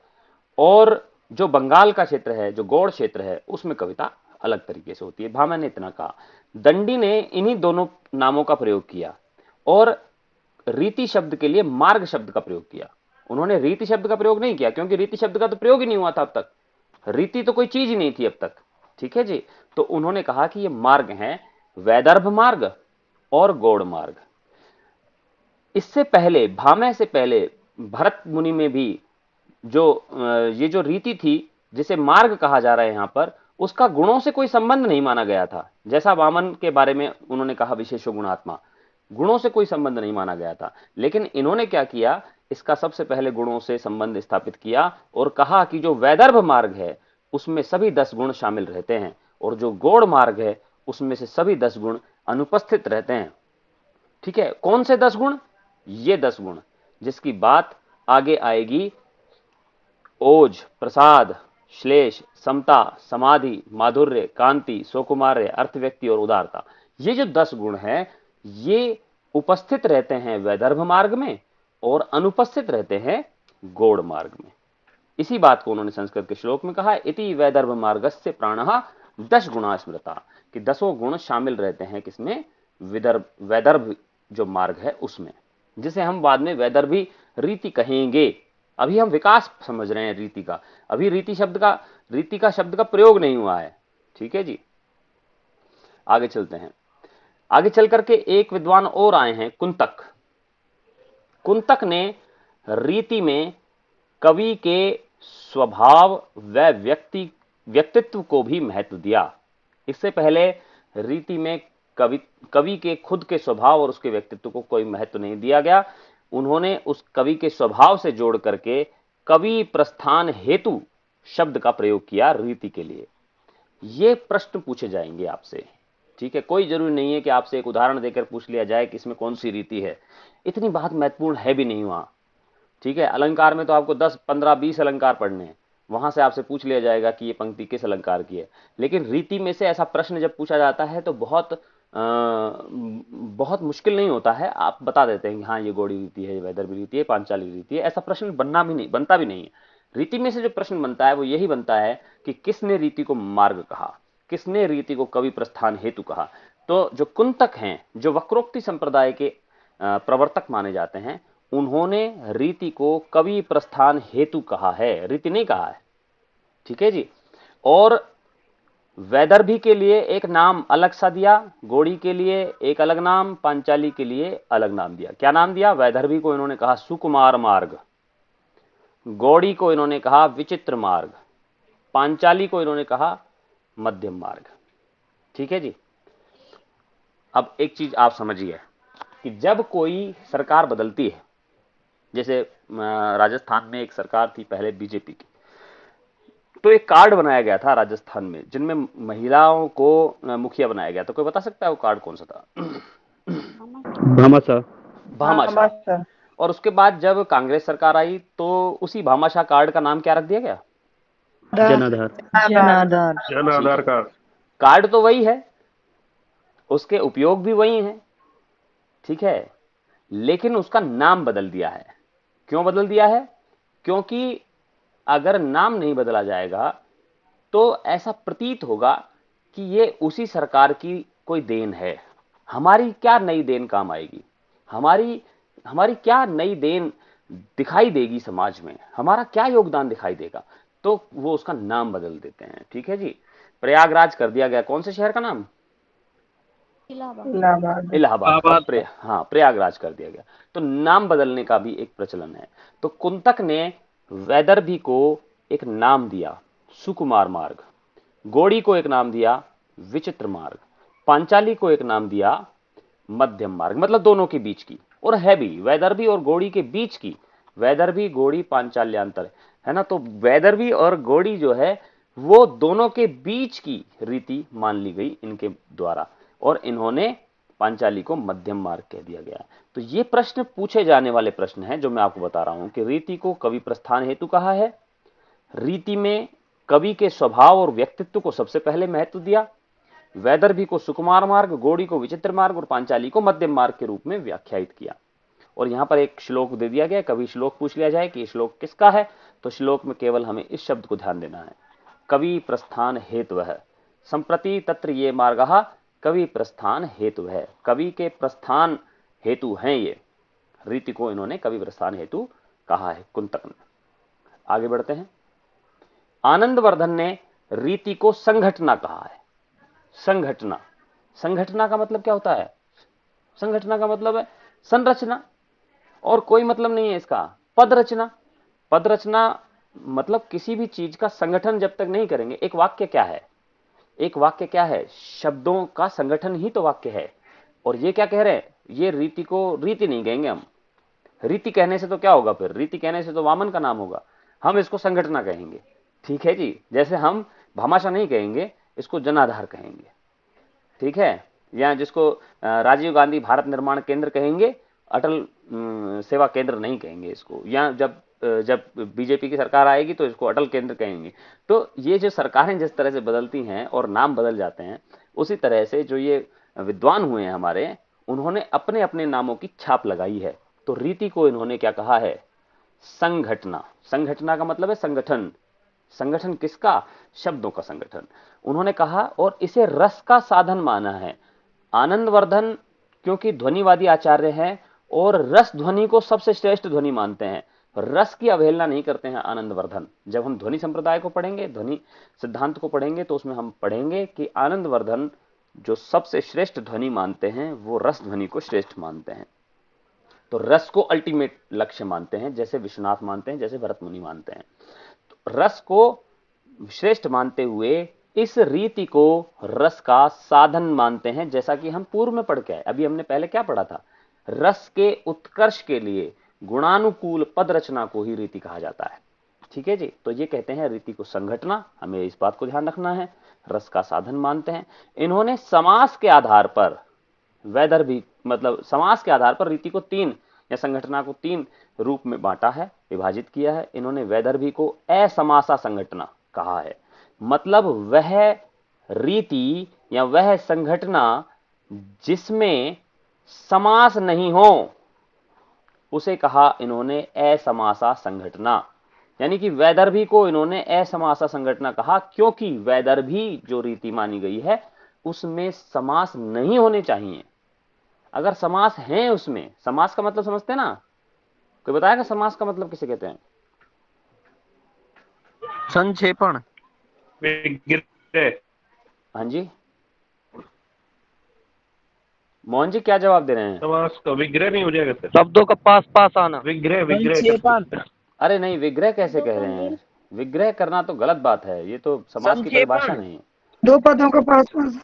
और जो बंगाल का क्षेत्र है, जो गौड़ क्षेत्र है, उसमें कविता अलग तरीके से होती है। भामह ने इतना कहा। दंडी ने इन्हीं दोनों नामों का प्रयोग किया और रीति शब्द के लिए मार्ग शब्द का प्रयोग किया। उन्होंने रीति शब्द का प्रयोग नहीं किया, क्योंकि रीति शब्द का तो प्रयोग ही नहीं हुआ था अब तक, रीति तो कोई चीज ही नहीं थी अब तक, ठीक है जी। तो उन्होंने कहा कि ये मार्ग हैं, वैदर्भ मार्ग और गौड़ मार्ग। इससे पहले, भामह से पहले, भरत मुनि में भी जो ये जो रीति थी जिसे मार्ग कहा जा रहा है यहां पर, उसका गुणों से कोई संबंध नहीं माना गया था। जैसा वामन के बारे में उन्होंने कहा विशेषो गुणात्मा, गुणों से कोई संबंध नहीं माना गया था। लेकिन इन्होंने क्या किया, इसका सबसे पहले गुणों से संबंध स्थापित किया और कहा कि जो वैदर्भ मार्ग है उसमें सभी 10 गुण शामिल रहते हैं और जो गौड़ मार्ग है उसमें से सभी 10 गुण अनुपस्थित रहते हैं। ठीक है, कौन से 10 गुण? ये 10 गुण जिसकी बात आगे आएगी। ओज, प्रसाद, श्लेष, समता, समाधि, माधुर्य, कांति, सौकुमार्य, अर्थव्यक्ति और उदारता, ये जो 10 गुण हैं ये उपस्थित रहते हैं वैदर्भ मार्ग में और अनुपस्थित रहते हैं गौड़ मार्ग में। इसी बात को उन्होंने संस्कृत के श्लोक में कहा, इति वैदर्भ मार्गस्य प्राणः 10 गुणा स्मृता, कि 10 गुण शामिल रहते हैं किसमें? वैदर्भ जो मार्ग है उसमें, जिसे हम बाद में वैदर्भी रीति कहेंगे। अभी हम विकास समझ रहे हैं रीति का, अभी रीति का शब्द का प्रयोग नहीं हुआ है। ठीक है जी, आगे चलते हैं। आगे चल करके एक विद्वान और आए हैं, कुंतक। कुंतक ने रीति में कवि के स्वभाव व व्यक्तित्व को भी महत्व दिया। इससे पहले रीति में कवि के खुद के स्वभाव और उसके व्यक्तित्व को कोई महत्व नहीं दिया गया। उन्होंने उस कवि के स्वभाव से जोड़ करके कवि प्रस्थान हेतु शब्द का प्रयोग किया रीति के लिए। ये प्रश्न पूछे जाएंगे आपसे। ठीक है, कोई जरूरी नहीं है कि आपसे एक उदाहरण देकर पूछ लिया जाए कि इसमें कौन सी रीति है, इतनी बात महत्वपूर्ण है भी नहीं वहां। ठीक है, अलंकार में तो आपको 10, 15, 20 अलंकार पढ़ने हैं, वहां से आपसे पूछ लिया जाएगा कि ये पंक्ति किस अलंकार की है। लेकिन रीति में से ऐसा प्रश्न जब पूछा जाता है तो बहुत मुश्किल नहीं होता है, आप बता देते हैं कि हाँ ये गौड़ी रीति है, वैदर्भी रीति है, पांचाली रीति है। ऐसा प्रश्न बनता भी नहीं है। रीति में से जो प्रश्न बनता है वो यही बनता है कि किसने रीति को मार्ग कहा, किसने रीति को कवि प्रस्थान हेतु कहा। तो जो कुंतक हैं, जो वक्रोक्ति संप्रदाय के प्रवर्तक माने जाते हैं, उन्होंने रीति को कवि प्रस्थान हेतु कहा है, रीति नहीं कहा है। ठीक है जी। और वैदर्भी के लिए एक नाम अलग सा दिया, गौड़ी के लिए एक अलग नाम, पांचाली के लिए अलग नाम दिया। क्या नाम दिया? वैदर्भी को इन्होंने कहा सुकुमार मार्ग, गौड़ी को इन्होंने कहा विचित्र मार्ग, पांचाली को इन्होंने कहा मध्यम मार्ग। ठीक है जी। अब एक चीज आप समझिए कि जब कोई सरकार बदलती है, जैसे राजस्थान में एक सरकार थी पहले बीजेपी की, तो एक कार्ड बनाया गया था राजस्थान में जिनमें महिलाओं को मुखिया बनाया गया। तो कोई बता सकता है वो कार्ड कौन सा था? भामाशाह। भामाशाह। और उसके बाद जब कांग्रेस सरकार आई तो उसी भामाशाह कार्ड का नाम क्या रख दिया गया? जन आधार कार्ड। कार्ड तो वही है, उसके उपयोग भी वही हैं। ठीक है, लेकिन उसका नाम बदल दिया है। क्यों बदल दिया है? क्योंकि अगर नाम नहीं बदला जाएगा तो ऐसा प्रतीत होगा कि ये उसी सरकार की कोई देन है। हमारी क्या नई देन काम आएगी? हमारी क्या नई देन दिखाई देगी समाज में? हमारा क्या योगदान दिखाई देगा? तो वो उसका नाम बदल देते हैं। ठीक है जी। प्रयागराज कर दिया गया, कौन से शहर का नाम? इलाहाबाद। हाँ, प्रयागराज कर दिया गया। तो नाम बदलने का भी एक प्रचलन है। तो कुंतक ने वैदर्भी को एक नाम दिया सुकुमार मार्ग, गौड़ी को एक नाम दिया विचित्र मार्ग, पांचाली को एक नाम दिया मध्यम मार्ग, मतलब दोनों के बीच की, और है भी वैदर्भी और गौड़ी के बीच की। वैदर्भी, गौड़ी, पांचाल्यांतर है ना। तो वैदर्भी और गौड़ी जो है वो दोनों के बीच की रीति मान ली गई इनके द्वारा, और इन्होंने पांचाली को मध्यम मार्ग कह दिया गया। तो ये प्रश्न पूछे जाने वाले प्रश्न हैं जो मैं आपको बता रहा हूं कि रीति को कवि प्रस्थान हेतु कहा है, रीति में कवि के स्वभाव और व्यक्तित्व को सबसे पहले महत्व दिया, वैदर्भी को सुकुमार मार्ग, गौड़ी को विचित्र मार्ग और पांचाली को मध्यम मार्ग के रूप में व्याख्यायित किया। और यहां पर एक श्लोक दे दिया गया, कभी श्लोक पूछ लिया जाए कि श्लोक किसका है, तो श्लोक में केवल हमें इस शब्द को ध्यान देना है, कवि प्रस्थान हेतु है। संप्रति तत्र ये मार्गः कवि प्रस्थान हेतु है। कवि के प्रस्थान हेतु हैं ये। रीति को इन्होंने कवि प्रस्थान हेतु कहा है कुंतक ने। आगे बढ़ते हैं। आनंदवर्धन ने रीति को संघटना कहा है। संघटना, संघटना का मतलब क्या होता है? संघटना का मतलब है संरचना, और कोई मतलब नहीं है इसका। पद रचना, पद रचना मतलब किसी भी चीज का संगठन जब तक नहीं करेंगे। एक वाक्य क्या है? एक वाक्य क्या है? शब्दों का संगठन ही तो वाक्य है। और ये क्या कह रहे हैं? ये रीति को रीति नहीं कहेंगे हम। रीति कहने से तो क्या होगा, फिर रीति कहने से तो वामन का नाम होगा, हम इसको संगठना कहेंगे। ठीक है जी, जैसे हम भामाशाह नहीं कहेंगे, इसको जनाधार कहेंगे। ठीक है, या जिसको राजीव गांधी भारत निर्माण केंद्र कहेंगे, अटल सेवा केंद्र नहीं कहेंगे इसको। या जब बीजेपी की सरकार आएगी तो इसको अटल केंद्र कहेंगे। तो ये जो सरकारें जिस तरह से बदलती हैं और नाम बदल जाते हैं, उसी तरह से जो ये विद्वान हुए हैं हमारे, उन्होंने अपने अपने नामों की छाप लगाई है। तो रीति को इन्होंने क्या कहा है, संघटना। संघटना का मतलब है संगठन। संगठन किसका, शब्दों का संगठन उन्होंने कहा। और इसे रस का साधन माना है। आनंदवर्धन क्योंकि ध्वनिवादी आचार्य हैं और रस ध्वनि को सबसे श्रेष्ठ ध्वनि मानते हैं, रस की अवहेलना नहीं करते हैं आनंदवर्धन। जब हम ध्वनि संप्रदाय को पढ़ेंगे, ध्वनि सिद्धांत को पढ़ेंगे, तो उसमें हम पढ़ेंगे कि आनंदवर्धन जो सबसे श्रेष्ठ ध्वनि मानते हैं वो रस ध्वनि को श्रेष्ठ मानते हैं। तो रस को अल्टीमेट लक्ष्य मानते हैं, जैसे विश्वनाथ मानते हैं, जैसे भरत मुनि मानते हैं। तो रस को श्रेष्ठ मानते हुए इस रीति को रस का साधन मानते हैं, जैसा कि हम पूर्व में पढ़ के आए। अभी हमने पहले क्या पढ़ा था, रस के उत्कर्ष के लिए गुणानुकूल पद रचना को ही रीति कहा जाता है। ठीक है जी, तो ये कहते हैं रीति को संघटना, हमें इस बात को ध्यान रखना है, रस का साधन मानते हैं। इन्होंने समास के आधार पर वेदर भी, मतलब समास के आधार पर रीति को तीन या संगठना को तीन रूप में बांटा है, विभाजित किया है। इन्होंने वैदर्भी को असमासा संगठना कहा है, मतलब वह रीति या वह संगठना जिसमें समास नहीं हो, उसे कहा इन्होंने असमासा संगठना। यानी कि वैदर्भी को इन्होंने असमासा संगठना कहा, क्योंकि वैदर्भी जो रीति मानी गई है उसमें समास नहीं होने चाहिए। अगर समास है उसमें, समास का मतलब समझते हैं ना, कोई बताएगा समास का मतलब किसे कहते हैं? संक्षेपण, विग्रह। हाँ जी, मोहन जी क्या जवाब दे रहे हैं? समास का विग्रह नहीं हो जाएगा सर? शब्दों का पास पास आना, विग्रह, विग्रह। संक्षेपण। अरे नहीं, विग्रह कैसे कह रहे हैं? विग्रह करना तो गलत बात है, ये तो समास की परिभाषा नहीं है। दो पदों का पास पास।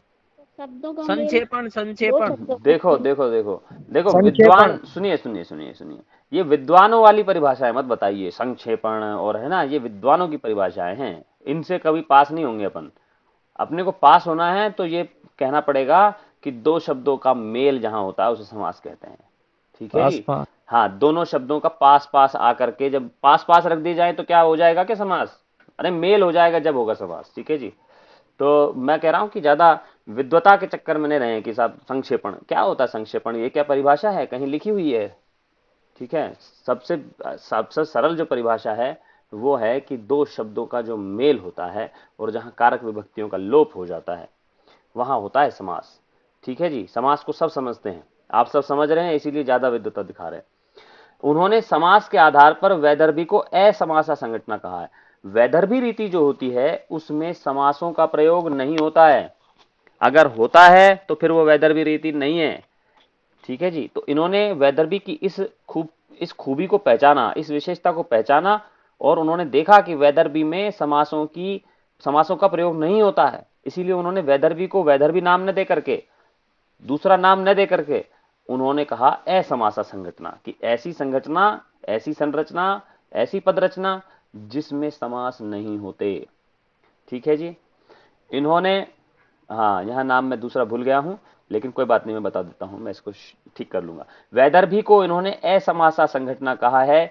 शब्दों का संक्षेपण, संक्षेपण। देखो देखो देखो देखो, विद्वान, सुनिए सुनिए सुनिए सुनिए, ये विद्वानों वाली परिभाषाएं मत बताइए, संक्षेपण और है ना, ये विद्वानों की परिभाषाएं हैं, इनसे कभी पास नहीं होंगे अपन। अपने को पास होना है तो ये कहना पड़ेगा कि दो शब्दों का मेल जहां होता है उसे समास कहते हैं। ठीक है जी, हाँ, दोनों शब्दों का पास पास आकर के जब पास पास रख दी जाए तो क्या हो जाएगा कि समास? अरे मेल हो जाएगा जब होगा समास। ठीक है जी, तो मैं कह रहा हूं कि ज्यादा विद्वता के चक्कर में नहीं रहे कि साहब संक्षेपण क्या होता है, संक्षेपण ये क्या परिभाषा है, कहीं लिखी हुई है? ठीक है, सबसे सबसे सरल जो परिभाषा है वो है कि दो शब्दों का जो मेल होता है और जहां कारक विभक्तियों का लोप हो जाता है वहां होता है समास। ठीक है जी, समास को सब समझते हैं, आप सब समझ रहे हैं, इसीलिए ज्यादा विद्वता दिखा रहे हैं। उन्होंने समास के आधार पर वैदर्भी को असमासा संगठना कहा है। वैदर्भी रीति जो होती है उसमें समासों का प्रयोग नहीं होता है, अगर होता है तो फिर वो वैदर्भी रीति नहीं है। ठीक है जी, तो इन्होंने वैदर्भी की इस खूबी को पहचाना, इस विशेषता को पहचाना, और उन्होंने देखा कि वैदर्भी में समासों का प्रयोग नहीं होता है, इसीलिए उन्होंने वैदर्भी को वैदर्भी नाम न दे करके, दूसरा नाम न दे करके उन्होंने कहा असमासा संगठना, कि ऐसी संगठना, ऐसी संरचना, ऐसी पद रचना जिसमें समास नहीं होते। ठीक है जी, इन्होंने, हाँ यहां नाम मैं दूसरा भूल गया हूं, लेकिन कोई बात नहीं, मैं बता देता हूं, मैं इसको ठीक कर लूंगा। वैदर्भी को इन्होंने असमासा संगठना कहा है।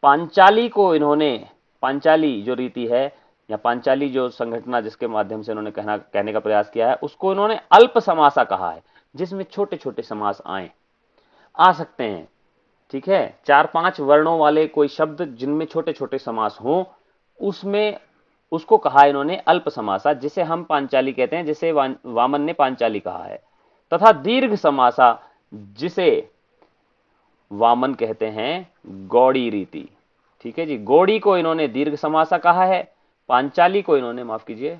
पांचाली को इन्होंने, पांचाली जो रीति है या पांचाली जो संगठना जिसके माध्यम से उन्होंने कहने का प्रयास किया है, उसको इन्होंने अल्प समासा कहा है, जिसमें छोटे छोटे समास आ सकते हैं। ठीक है, 4-5 वर्णों वाले कोई शब्द जिनमें छोटे छोटे समास हों, उसमें उसको कहा इन्होंने अल्प समासा, जिसे हम पांचाली कहते हैं, जिसे वामन ने पांचाली कहा है। तथा दीर्घ समासा, जिसे वामन कहते हैं गौड़ी रीति। ठीक है जी, गौड़ी को इन्होंने दीर्घ समासा कहा है, पांचाली को इन्होंने, माफ कीजिए,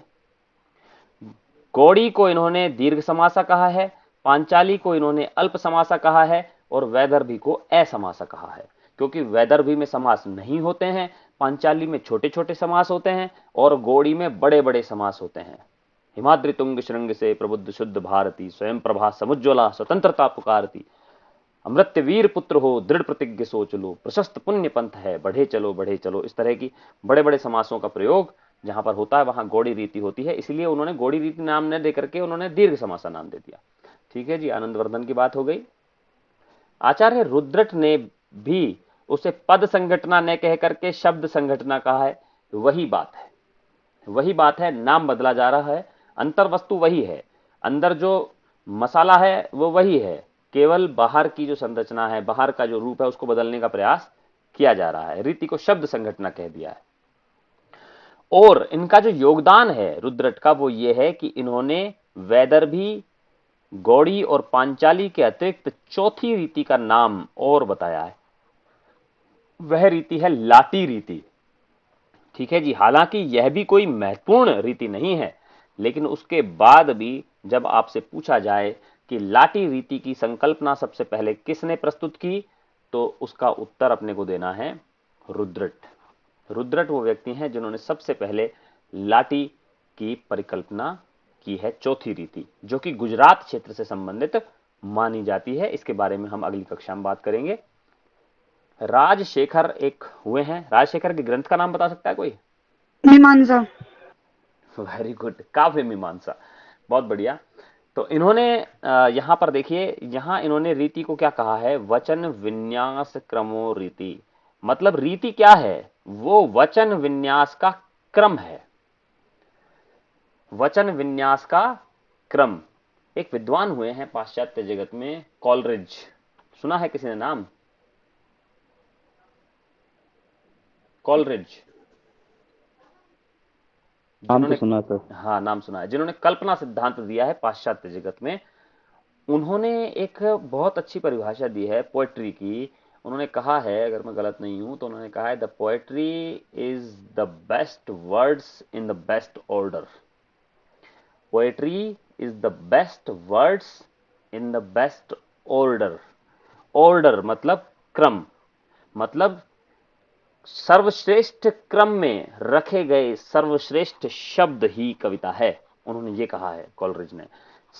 गौड़ी को इन्होंने दीर्घ समासा कहा है, पांचाली को इन्होंने अल्प समासा कहा है, और वैदर्भी को असमासा कहा है, क्योंकि वैदर्भी में समास नहीं होते हैं, पांचाली में छोटे छोटे समास होते हैं, और गौड़ी में बड़े बड़े समास होते हैं। हिमाद्रि तुंग श्रृंग से प्रबुद्ध शुद्ध भारती, स्वयं प्रभा समुज्ज्वला स्वतंत्रता पुकारती। अमृत्य वीर पुत्र हो, दृढ़ प्रतिज्ञ सोच लो, प्रशस्त पुण्य पंथ है, बढ़े चलो बढ़े चलो। इस तरह की बड़े बड़े समासों का प्रयोग जहां पर होता है वहां गौड़ी रीति होती है, इसलिए उन्होंने गौड़ी रीति नाम न देकर के उन्होंने दीर्घ समासा नाम दे दिया। ठीक है जी, आनंदवर्धन की बात हो गई। आचार्य रुद्रट ने भी उसे पद संघटना न कह करके शब्द संघटना कहा है। वही बात है, वही बात है, नाम बदला जा रहा है, अंतर वस्तु वही है, अंदर जो मसाला है वो वही है, केवल बाहर की जो संरचना है, बाहर का जो रूप है उसको बदलने का प्रयास किया जा रहा है। रीति को शब्द संघटना कह दिया है। और इनका जो योगदान है रुद्रट का वो ये है कि इन्होंने वैदर्भी, गौड़ी और पांचाली के अतिरिक्त चौथी रीति का नाम और बताया है। वह रीति है लाटी रीति। ठीक है जी, हालांकि यह भी कोई महत्वपूर्ण रीति नहीं है, लेकिन उसके बाद भी जब आपसे पूछा जाए कि लाटी रीति की संकल्पना सबसे पहले किसने प्रस्तुत की, तो उसका उत्तर अपने को देना है रुद्रट। रुद्रट वो व्यक्ति हैं जिन्होंने सबसे पहले लाटी की परिकल्पना की है, चौथी रीति, जो कि गुजरात क्षेत्र से संबंधित मानी जाती है। इसके बारे में हम अगली कक्षा में बात करेंगे। राजशेखर एक हुए हैं, राजशेखर के ग्रंथ का नाम बता सकता है कोई? मीमांसा। वेरी गुड, काव्य मीमांसा, बहुत बढ़िया। तो इन्होंने यहां पर देखिए, यहां इन्होंने रीति को क्या कहा है? वचन विन्यास क्रमो रीति। मतलब रीति क्या है? वो वचन विन्यास का क्रम है, वचन विन्यास का क्रम। एक विद्वान हुए हैं पाश्चात्य जगत में, कॉलरिज, सुना है किसी ने नाम? कॉलरिज, नाम तो सुना था। हाँ, नाम सुना है। जिन्होंने कल्पना सिद्धांत दिया है पाश्चात्य जगत में, उन्होंने एक बहुत अच्छी परिभाषा दी है पोएट्री की। उन्होंने कहा है, अगर मैं गलत नहीं हूं तो उन्होंने कहा है, the poetry is the best words in the best order. Poetry is the best words in the best order. Order मतलब क्रम, मतलब सर्वश्रेष्ठ क्रम में रखे गए सर्वश्रेष्ठ शब्द ही कविता है। उन्होंने ये कहा है कॉलरिज ने,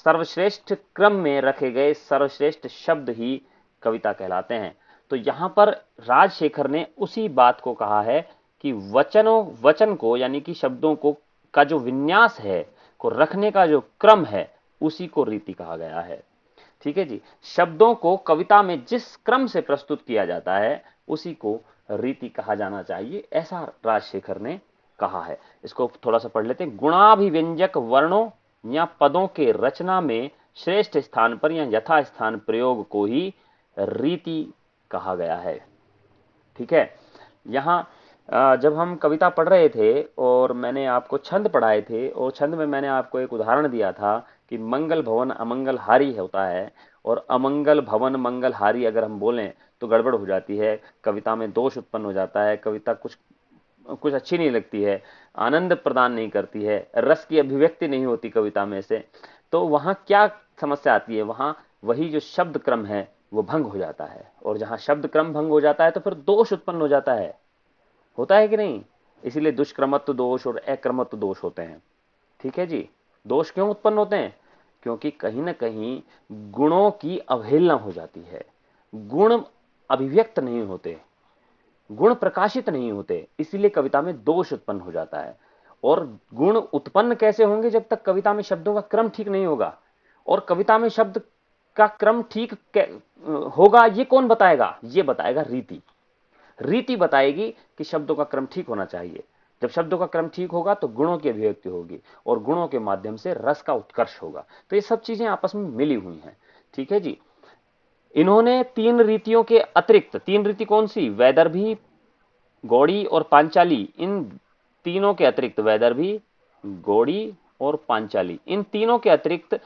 सर्वश्रेष्ठ क्रम में रखे गए सर्वश्रेष्ठ शब्द ही कविता कहलाते हैं। तो यहां पर राजशेखर ने उसी बात को कहा है कि वचन को यानी कि शब्दों को का जो विन्यास है, को रखने का जो क्रम है, उसी को रीति कहा गया है। ठीक है जी, शब्दों को कविता में जिस क्रम से प्रस्तुत किया जाता है उसी को रीति कहा जाना चाहिए, ऐसा राजशेखर ने कहा है। इसको थोड़ा सा पढ़ लेते हैं। गुणाभिव्यंजक वर्णों या पदों के रचना में श्रेष्ठ स्थान पर या यथा स्थान प्रयोग को ही रीति कहा गया है। ठीक है, यहां जब हम कविता पढ़ रहे थे और मैंने आपको छंद पढ़ाए थे, और छंद में मैंने आपको एक उदाहरण दिया था कि मंगल भवन अमंगलहारी होता है, और अमंगल भवन मंगलहारी अगर हम बोलें तो गड़बड़ हो जाती है, कविता में दोष उत्पन्न हो जाता है, कविता कुछ अच्छी नहीं लगती है, आनंद प्रदान नहीं करती है, रस की अभिव्यक्ति नहीं होती कविता में से। तो वहां क्या समस्या आती है? वहां वही जो शब्द क्रम है वो भंग हो जाता है, और जहां शब्द क्रम भंग हो जाता है तो फिर दोष उत्पन्न हो जाता है। होता है कि नहीं? इसीलिए दुष्क्रमत्व दोष और अक्रमत्व दोष होते हैं। ठीक है जी, दोष क्यों उत्पन्न होते हैं? क्योंकि कहीं ना कहीं गुणों की अवहेलना हो जाती है, गुण अभिव्यक्त नहीं होते, गुण प्रकाशित नहीं होते, इसीलिए कविता में दोष उत्पन्न हो जाता है। और गुण उत्पन्न कैसे होंगे? जब तक कविता में शब्दों का क्रम ठीक नहीं होगा। और कविता में शब्द का क्रम ठीक होगा ये कौन बताएगा? ये बताएगा रीति। रीति बताएगी कि शब्दों का क्रम ठीक होना चाहिए। जब शब्दों का क्रम ठीक होगा तो गुणों की अभिव्यक्ति होगी, और गुणों के माध्यम से रस का उत्कर्ष होगा। तो ये सब चीजें आपस में मिली हुई हैं। ठीक है जी, इन्होंने तीन रीतियों के अतिरिक्त, तीन रीति कौन सी? वैदर्भी, गौड़ी और पांचाली। इन तीनों के अतिरिक्त, वैदर्भी, गौड़ी और पांचाली, इन तीनों के अतिरिक्त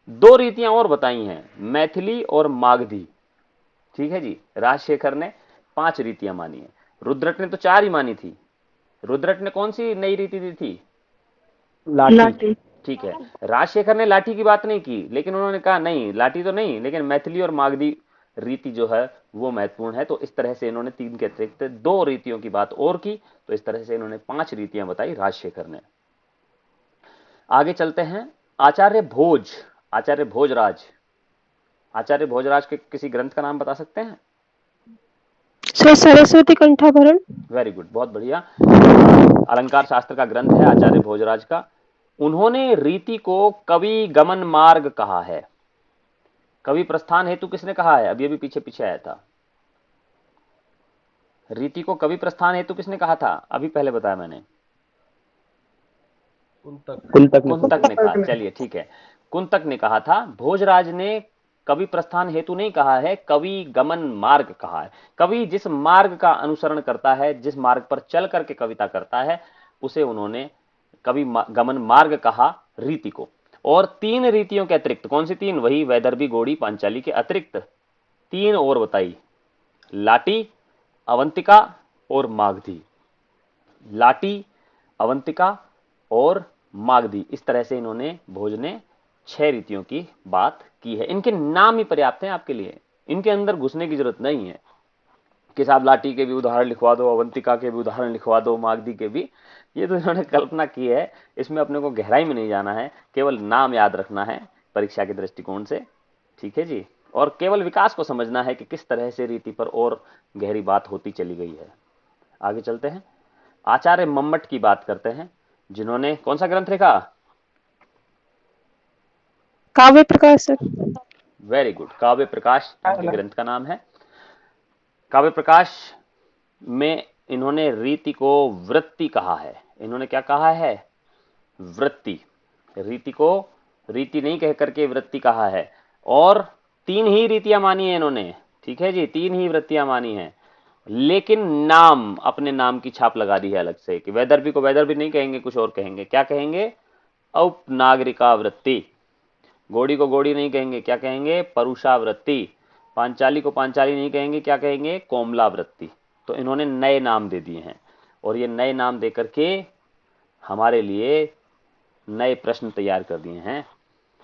दो रीतियां और बताई हैं, मैथिली और मागधी। ठीक है जी, राजशेखर ने 5 रीतियां मानी है, रुद्रट ने तो 4 ही मानी थी। रुद्रट ने कौन सी नई रीति दी थी? लाठी। ठीक है, राजशेखर ने लाठी की बात नहीं की, लेकिन उन्होंने कहा नहीं, लाठी तो नहीं, लेकिन मैथिली और मागधी रीति जो है वो महत्वपूर्ण है। तो इस तरह से इन्होंने 3 के अतिरिक्त 2 रीतियों की बात और की। तो इस तरह से इन्होंने 5 रीतियां बताई राजशेखर ने। आगे चलते हैं। आचार्य भोजराज, आचार्य भोजराज के किसी ग्रंथ का नाम बता सकते हैं? Sir Saraswati Kanthabharana. Very good, बहुत बढ़िया। अलंकार शास्त्र का ग्रंथ है आचार्य भोजराज का। उन्होंने रीति को कवि गमन मार्ग कहा है। कवि प्रस्थान हेतु किसने कहा है? अभी पीछे पीछे आया था। रीति को कवि प्रस्थान हेतु किसने कहा था? अभी पहले बताया मैंने। कुंतक ने कहा। चलिए ठीक है, कुंतक ने कहा था। भोजराज ने कवि प्रस्थान हेतु नहीं कहा है, कवि गमन मार्ग कहा है। कवि जिस मार्ग का अनुसरण करता है, जिस मार्ग पर चल करके कविता करता है, उसे उन्होंने कवि गमन मार्ग कहा रीति को। और 3 रीतियों के अतिरिक्त, कौन सी 3? वही वैदर्भी, गौड़ी, पांचाली के अतिरिक्त 3 और बताई, लाटी, अवंतिका और मागधी। लाटी, अवंतिका और मागधी, इस तरह से इन्होंने भोज ने 6 रीतियों की बात की है। इनके नाम ही पर्याप्त हैं आपके लिए, इनके अंदर घुसने की जरूरत नहीं है कि साहब लाटी के भी उदाहरण लिखवा दो, अवंतिका के भी उदाहरण लिखवा दो, मागधी के भी। ये तो इन्होंने कल्पना की है, इसमें अपने को गहराई में नहीं जाना है, केवल नाम याद रखना है परीक्षा के दृष्टिकोण से। ठीक है जी, और केवल विकास को समझना है कि किस तरह से रीति पर और गहरी बात होती चली गई है। आगे चलते हैं, आचार्य मम्मट की बात करते हैं, जिन्होंने कौन सा ग्रंथ लिखा? काव्य प्रकाश सर। वेरी गुड, काव्य प्रकाश इनके ग्रंथ का नाम है। काव्य प्रकाश में इन्होंने रीति को वृत्ति कहा है। इन्होंने क्या कहा है? वृत्ति। रीति को रीति नहीं कह करके वृत्ति कहा है। और 3 ही रीतियां मानी है इन्होंने। ठीक है जी, 3 ही वृत्तियां मानी है, लेकिन नाम, अपने नाम की छाप लगा दी है अलग से कि वैदर्भी को वैदर्भी नहीं कहेंगे, कुछ और कहेंगे। क्या कहेंगे? औपनागरिका वृत्ति। गौड़ी को गौड़ी नहीं कहेंगे, क्या कहेंगे? परुषा वृत्ति। पांचाली को पांचाली नहीं कहेंगे, क्या कहेंगे? कोमला वृत्ति। तो इन्होंने नए नाम दे दिए हैं, और ये नए नाम देकर के हमारे लिए नए प्रश्न तैयार कर दिए हैं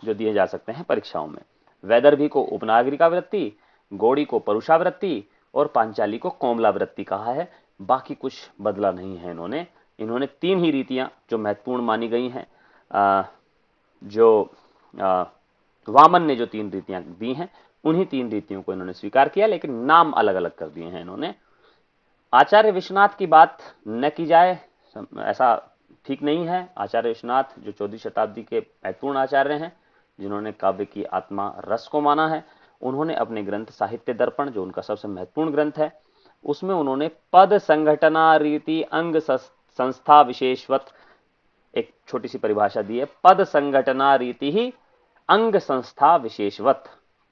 जो दिए जा सकते हैं परीक्षाओं में। वैदर्भी को उपनागरिका वृत्ति, गौड़ी को परुषा वृत्ति और पांचाली को कोमला वृत्ति कहा है। बाकी कुछ बदला नहीं है इन्होंने 3 ही रीतियां जो महत्वपूर्ण मानी गई हैं, जो वामन ने जो 3 रीतियां दी हैं, उन्हीं 3 रीतियों को इन्होंने स्वीकार किया, लेकिन नाम अलग अलग कर दिए हैं इन्होंने। आचार्य विश्वनाथ की बात न की जाए, ऐसा ठीक नहीं है। आचार्य विश्वनाथ जो 14वीं शताब्दी के महत्वपूर्ण आचार्य हैं, जिन्होंने काव्य की आत्मा रस को माना है, उन्होंने अपने ग्रंथ साहित्य दर्पण, जो उनका सबसे महत्वपूर्ण ग्रंथ है, उसमें उन्होंने पद संघटना रीति अंग संस्था विशेषवत एक छोटी सी परिभाषा दी है। पद संघटना रीति ही अंग संस्था विशेषवत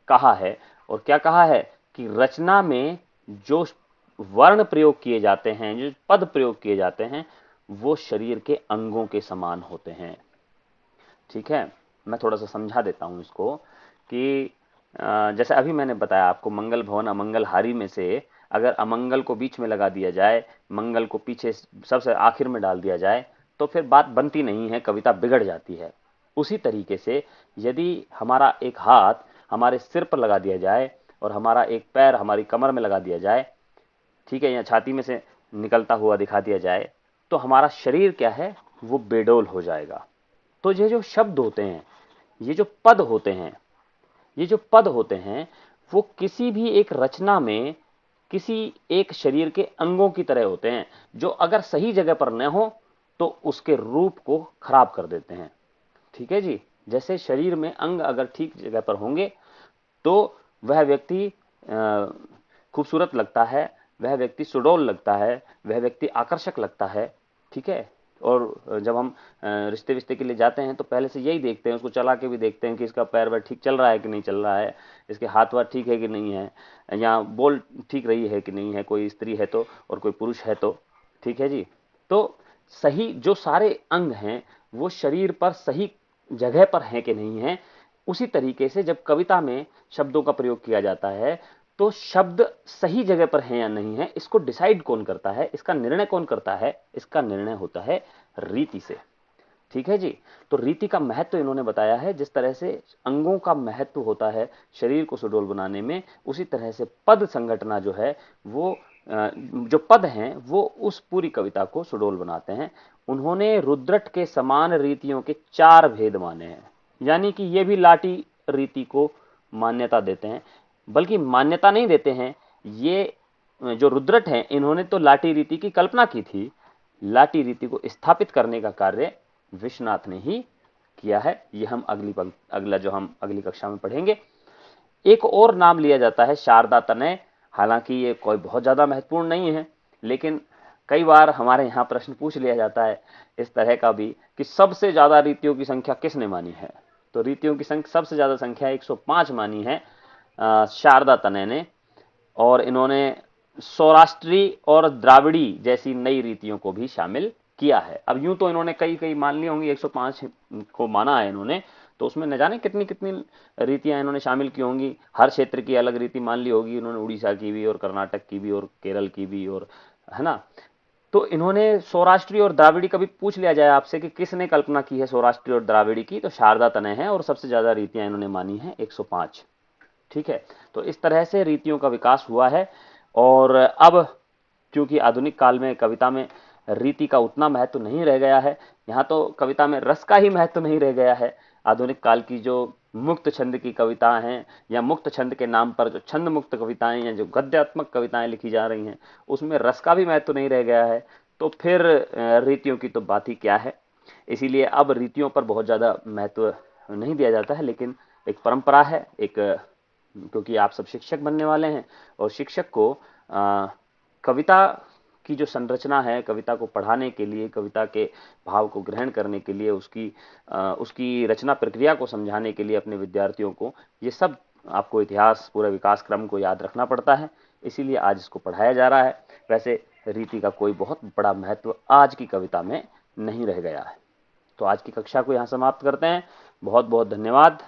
कहा है। और क्या कहा है कि रचना में जो वर्ण प्रयोग किए जाते हैं, जो पद प्रयोग किए जाते हैं, वो शरीर के अंगों के समान होते हैं। ठीक है, मैं थोड़ा सा समझा देता हूं इसको कि जैसे अभी मैंने बताया आपको, मंगल भवन अमंगल हारी में से अगर अमंगल को बीच में लगा दिया जाए, मंगल को पीछे सबसे आखिर में डाल दिया जाए, तो फिर बात बनती नहीं है, कविता बिगड़ जाती है। उसी तरीके से यदि हमारा एक हाथ हमारे सिर पर लगा दिया जाए और हमारा एक पैर हमारी कमर में लगा दिया जाए, ठीक है, या छाती में से निकलता हुआ दिखा दिया जाए, तो हमारा शरीर क्या है? वो बेडोल हो जाएगा। तो ये जो शब्द होते हैं, ये जो पद होते हैं, ये जो पद होते हैं, वो किसी भी एक रचना में किसी एक शरीर के अंगों की तरह होते हैं, जो अगर सही जगह पर न हो तो उसके रूप को खराब कर देते हैं। ठीक है जी, जैसे शरीर में अंग अगर ठीक जगह पर होंगे तो वह व्यक्ति खूबसूरत लगता है, वह व्यक्ति सुडौल लगता है, वह व्यक्ति आकर्षक लगता है। ठीक है, और जब हम रिश्ते विश्ते के लिए जाते हैं तो पहले से यही देखते हैं, उसको चला के भी देखते हैं कि इसका पैर वह ठीक चल रहा है कि नहीं चल रहा है, इसके हाथ वाथ ठीक है कि नहीं है, या बोल ठीक रही है कि नहीं है, कोई स्त्री है तो और कोई पुरुष है तो। ठीक है जी, तो सही जो सारे अंग हैं वो शरीर पर सही जगह पर हैं कि नहीं है। उसी तरीके से जब कविता में शब्दों का प्रयोग किया जाता है तो शब्द सही जगह पर हैं या नहीं है, इसको डिसाइड कौन करता है, इसका निर्णय कौन करता है? इसका निर्णय होता है रीति से। ठीक है जी, तो रीति का महत्व इन्होंने बताया है। जिस तरह से अंगों का महत्व होता है शरीर को सुडौल बनाने में, उसी तरह से पद संघटना जो है, वो जो पद हैं वो उस पूरी कविता को सुडौल बनाते हैं। उन्होंने रुद्रट के समान रीतियों के 4 भेद माने हैं, यानी कि ये भी लाटी रीति को मान्यता देते हैं, बल्कि मान्यता नहीं देते हैं। ये जो रुद्रट हैं, इन्होंने तो लाठी रीति की कल्पना की थी, लाठी रीति को स्थापित करने का कार्य विश्वनाथ ने ही किया है। ये हम अगला जो हम अगली कक्षा में पढ़ेंगे। एक और नाम लिया जाता है शारदा तनय। हालांकि ये कोई बहुत ज्यादा महत्वपूर्ण नहीं है, लेकिन कई बार हमारे यहाँ प्रश्न पूछ लिया जाता है इस तरह का भी कि सबसे ज्यादा रीतियों की संख्या किसने मानी है। तो रीतियों की सबसे ज्यादा संख्या 105 मानी है शारदा तनय ने, और इन्होंने सौराष्ट्री और द्राविड़ी जैसी नई रीतियों को भी शामिल किया है। अब यूं तो इन्होंने कई मान ली होंगी, 105 को माना है इन्होंने, तो उसमें न जाने कितनी कितनी रीतियां इन्होंने शामिल की होंगी। हर क्षेत्र की अलग रीति मान ली होगी इन्होंने, उड़ीसा की भी और कर्नाटक की भी और केरल की भी, और है ना। तो इन्होंने सौराष्ट्री और द्राविड़ी, कभी पूछ लिया जाए आपसे कि किसने कल्पना की है सौराष्ट्री और द्राविड़ी की, तो शारदा तनय है, और सबसे ज्यादा रीतियां इन्होंने मानी है 105। ठीक है, तो इस तरह से रीतियों का विकास हुआ है। और अब क्योंकि आधुनिक काल में कविता में रीति का उतना महत्व नहीं रह गया है, यहाँ तो कविता में रस का ही महत्व नहीं रह गया है। आधुनिक काल की जो मुक्त छंद की कविताएं हैं, या मुक्त छंद के नाम पर जो छंद मुक्त कविताएं या जो गद्यात्मक कविताएं लिखी जा रही हैं, उसमें रस का भी महत्व नहीं रह गया है, तो फिर रीतियों की तो बात ही क्या है। इसीलिए अब रीतियों पर बहुत ज्यादा महत्व नहीं दिया जाता है, लेकिन एक परंपरा है, एक, क्योंकि आप सब शिक्षक बनने वाले हैं, और शिक्षक को कविता की जो संरचना है, कविता को पढ़ाने के लिए, कविता के भाव को ग्रहण करने के लिए, उसकी रचना प्रक्रिया को समझाने के लिए अपने विद्यार्थियों को, ये सब आपको इतिहास, पूरे विकास क्रम को याद रखना पड़ता है। इसीलिए आज इसको पढ़ाया जा रहा है। वैसे रीति का कोई बहुत बड़ा महत्व आज की कविता में नहीं रह गया है। तो आज की कक्षा को यहाँ समाप्त करते हैं। बहुत बहुत धन्यवाद।